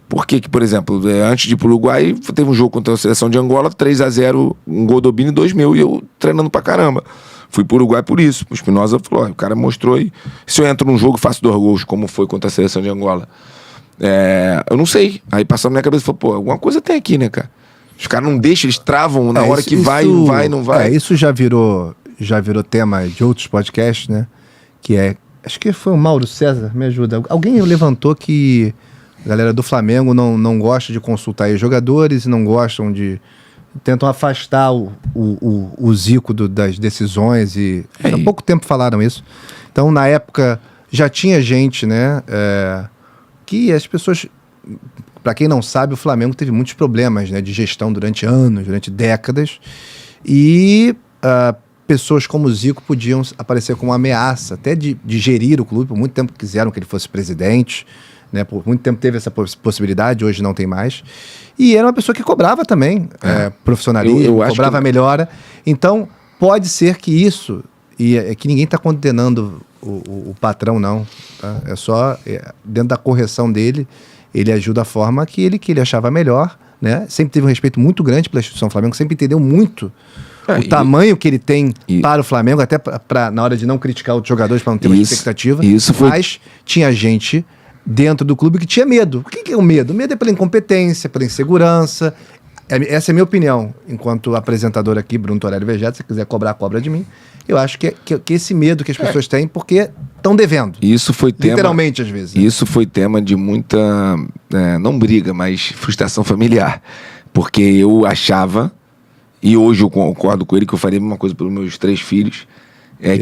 porque, por exemplo, antes de ir pro Uruguai, teve um jogo contra a seleção de Angola, 3-0, um gol do Obini, 2 mil, e eu treinando pra caramba. Fui pro Uruguai por isso. O Espinosa falou, o cara mostrou aí. Se eu entro num jogo e faço 2 gols, como foi contra a seleção de Angola, eu não sei. Aí passou na minha cabeça e falou, alguma coisa tem aqui, né, cara? Os caras não deixam, eles travam na hora que vai, não vai. Isso já virou tema de outros podcasts, né? Que acho que foi o Mauro César, me ajuda. Alguém levantou que a galera do Flamengo não gosta de consultar os jogadores e não gostam de... Tentam afastar o Zico das decisões e há pouco tempo falaram isso. Então, na época, já tinha gente, né? Que as pessoas... Para quem não sabe, o Flamengo teve muitos problemas, né, de gestão durante anos, durante décadas. E pessoas como o Zico podiam aparecer como uma ameaça, até de gerir o clube. Por muito tempo quiseram que ele fosse presidente, né? Por muito tempo teve essa possibilidade, hoje não tem mais. E era uma pessoa que cobrava também profissionalismo, cobrava melhora. Então, pode ser que isso, e é que ninguém está condenando o patrão, não. Tá? É só dentro da correção dele, ele ajuda a forma que ele achava melhor, né? Sempre teve um respeito muito grande pela instituição Flamengo, sempre entendeu muito o tamanho que ele tem para o Flamengo, até na hora de não criticar outros jogadores para não ter uma expectativa. Mas tinha gente dentro do clube que tinha medo. O que é o medo? O medo é pela incompetência, pela insegurança. Essa é a minha opinião, enquanto apresentador aqui, Bruno Torelli Vegeto. Se você quiser cobra de mim. Eu acho que esse medo que as pessoas têm, porque estão devendo. Isso foi tema... Literalmente, às vezes. Né? Isso foi tema de muita... não briga, mas frustração familiar. Porque eu achava, e hoje eu concordo com ele, que eu faria a mesma coisa pelos meus 3 filhos,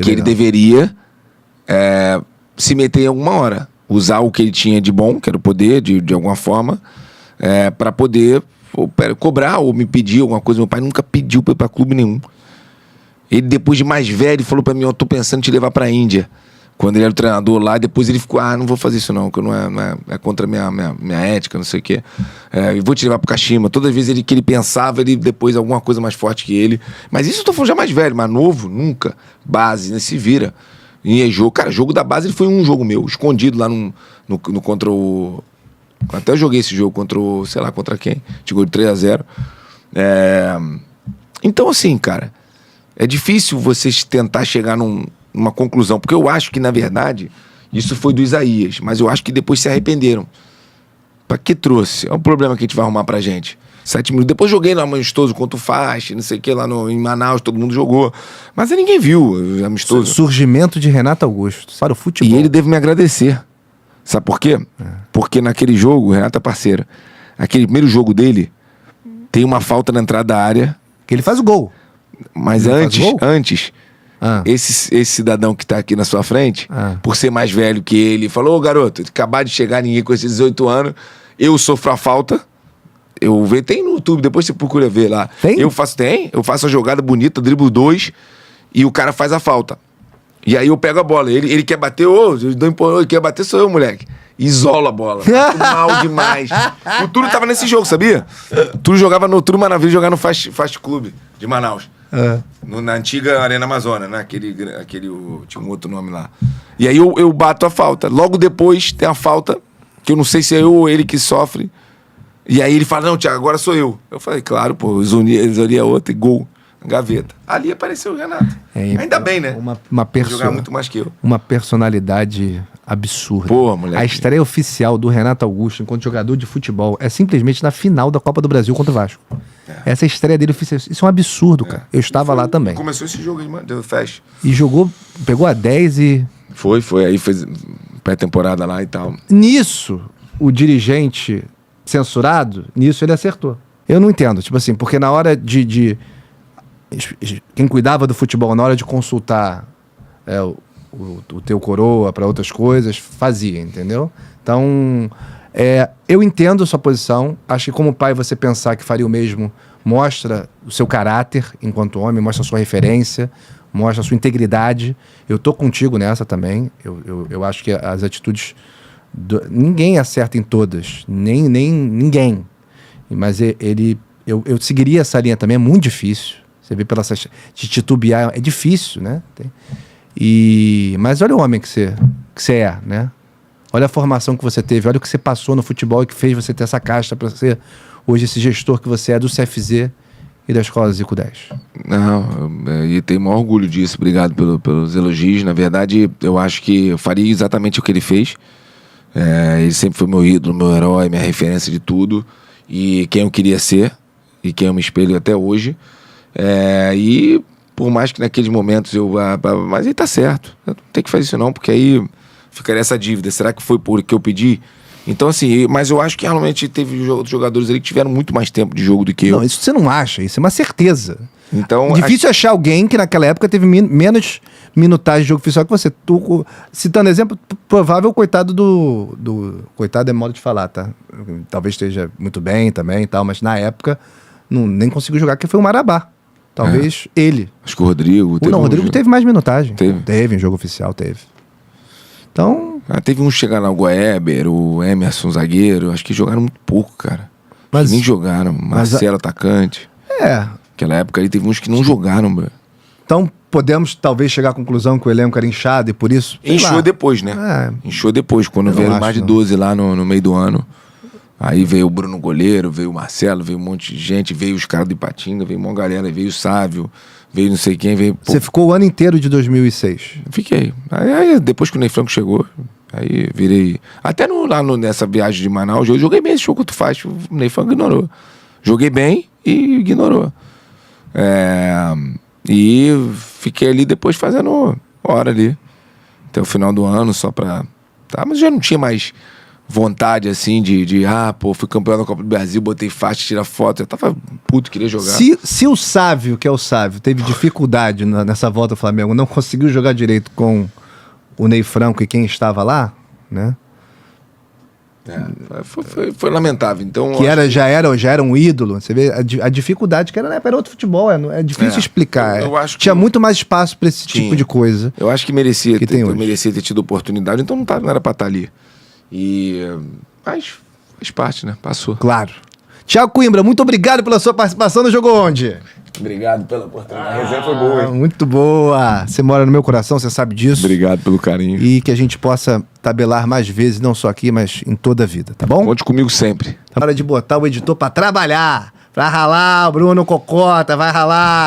que ele deveria se meter em alguma hora. Usar o que ele tinha de bom, que era o poder, de alguma forma, para poder cobrar ou me pedir alguma coisa. Meu pai nunca pediu para ir para clube nenhum. Ele, depois de mais velho, falou para mim, eu tô pensando em te levar para a Índia. Quando ele era o treinador lá, depois ele ficou, não vou fazer isso não, que não é contra a minha ética, não sei o quê. Eu vou te levar pro Kashima. Todas as vezes que ele pensava, ele depois alguma coisa mais forte que ele. Mas isso eu tô falando já mais velho, mais novo, nunca. Base, né? Se vira. E jogo, cara, jogo da base, ele foi um jogo meu, escondido lá no contra o... Até eu joguei esse jogo contra o... Sei lá, contra quem. Chegou de 3-0. Então, assim, cara, é difícil vocês tentar chegar numa conclusão, porque eu acho que, na verdade, isso foi do Isaías, mas eu acho que depois se arrependeram. Pra que trouxe? É um problema que a gente vai arrumar pra gente. 7 minutos. Depois joguei no amistoso contra o Faixa, não sei o que, lá em Manaus, todo mundo jogou. Mas aí ninguém viu o amistoso. Surgimento de Renato Augusto para o futebol. E ele deve me agradecer. Sabe por quê? Porque naquele jogo, Renato é parceiro, aquele primeiro jogo dele, tem uma falta na entrada da área. Que ele faz o gol. Mas antes esse cidadão que tá aqui na sua frente, por ser mais velho que ele, falou, garoto, acabar de chegar ninguém com esses 18 anos, eu sofro a falta. Tem no YouTube, depois você procura ver lá. Eu faço a jogada bonita, driblo 2 e o cara faz a falta. E aí eu pego a bola. Ele quer bater, ele quer bater, sou eu, moleque. Isola a bola. Muito mal demais. O Túlio tava nesse jogo, sabia? O Túlio jogava no Túlio Maravilha, jogava no Fast Club de Manaus. Na antiga Arena Amazônia, né? Tinha um outro nome lá. E aí eu bato a falta. Logo depois tem a falta, que eu não sei se é eu ou ele que sofre. E aí ele fala, não, Thiago, agora sou eu. Eu falei, claro, pô, o Zoni é outro, e gol, gaveta. Ali apareceu o Renato. Ainda bem, né? Jogar muito mais que eu. Uma personalidade absurda. Pô, moleque. A estreia oficial do Renato Augusto enquanto jogador de futebol é simplesmente na final da Copa do Brasil contra o Vasco. Essa é a estreia dele oficial. Isso é um absurdo, cara. Eu estava lá também. Começou esse jogo aí, mano, deu flash. E jogou, pegou a 10 e... Foi. Aí fez pré-temporada lá e tal. Nisso, o dirigente censurado, nisso ele acertou. Eu não entendo, tipo assim, porque na hora de quem cuidava do futebol, na hora de consultar o teu coroa para outras coisas, fazia, entendeu? Então, eu entendo a sua posição. Acho que como pai você pensar que faria o mesmo mostra o seu caráter enquanto homem, mostra a sua referência, mostra a sua integridade. Eu tô contigo nessa também. Eu acho que as atitudes... ninguém acerta em todas. Nem ninguém. Mas eu seguiria essa linha também. É muito difícil. Você vê pela de titubear. É difícil, né? Mas olha o homem que você é, né? Olha a formação que você teve. Olha o que você passou no futebol e que fez você ter essa casta para ser hoje esse gestor que você é do CFZ e da Escola Zico 10. Não, e tenho o maior orgulho disso. Obrigado pelos elogios. Na verdade, eu acho que eu faria exatamente o que ele fez. Ele sempre foi meu ídolo, meu herói, minha referência de tudo. E quem eu queria ser. E quem eu me espelho até hoje. E por mais que naqueles momentos mas aí tá certo. Eu não tenho que fazer isso não, porque aí ficaria essa dívida. Será que foi por que eu pedi? Então, assim, mas eu acho que realmente teve outros jogadores ali que tiveram muito mais tempo de jogo do que eu. Não, isso você não acha, isso é uma certeza. Então, difícil achar alguém que naquela época teve menos minutagem de jogo oficial que você. Citando exemplo, provável coitado do... Coitado é modo de falar, tá? Talvez esteja muito bem também e tal, mas na época nem conseguiu jogar, porque foi o Marabá. Talvez ele. Acho que o Rodrigo... O Rodrigo teve mais minutagem. Teve em jogo oficial, teve. Então... teve um chegar lá, o Goeber, o Emerson, zagueiro. Acho que jogaram muito pouco, cara. Mas nem jogaram. Marcelo, atacante. Naquela época aí teve uns que não jogaram, bro. Então podemos talvez chegar à conclusão que o elenco era inchado e por isso... Inchou depois, né? Inchou depois, quando veio mais de 12 lá no meio do ano. Aí veio o Bruno Goleiro, veio o Marcelo, veio um monte de gente, veio os caras do Ipatinga, veio uma galera, veio o Sávio, veio não sei quem, veio... Você ficou o ano inteiro de 2006? Fiquei. Aí depois que o Ney Franco chegou, aí virei... Até nessa viagem de Manaus, eu joguei bem esse jogo que tu faz, o Ney Franco ignorou. Joguei bem e ignorou. E fiquei ali depois fazendo hora ali, até o final do ano, só pra... mas já não tinha mais... vontade, assim, fui campeão da Copa do Brasil, botei faixa, tira foto, eu tava puto, queria jogar. Se o Sávio, que é o Sávio, teve dificuldade nessa volta ao Flamengo, não conseguiu jogar direito com o Ney Franco e quem estava lá, né? Foi lamentável, então... Que já era um ídolo, você vê a dificuldade que era outro futebol, é difícil explicar. Eu acho que tinha muito mais espaço para esse tipo de coisa. Eu acho que merecia ter tido oportunidade, então não era pra estar ali. Mas faz parte, né? Passou. Claro. Thiago Coimbra, muito obrigado pela sua participação no Jogo Onde? Obrigado pela oportunidade. A resenha foi boa, hein? Muito boa. Você mora no meu coração, você sabe disso. Obrigado pelo carinho. E que a gente possa tabelar mais vezes, não só aqui, mas em toda a vida, tá bom? Conte comigo sempre. Tá hora de botar o editor pra trabalhar. Vai ralar, o Bruno Cocota, vai ralar.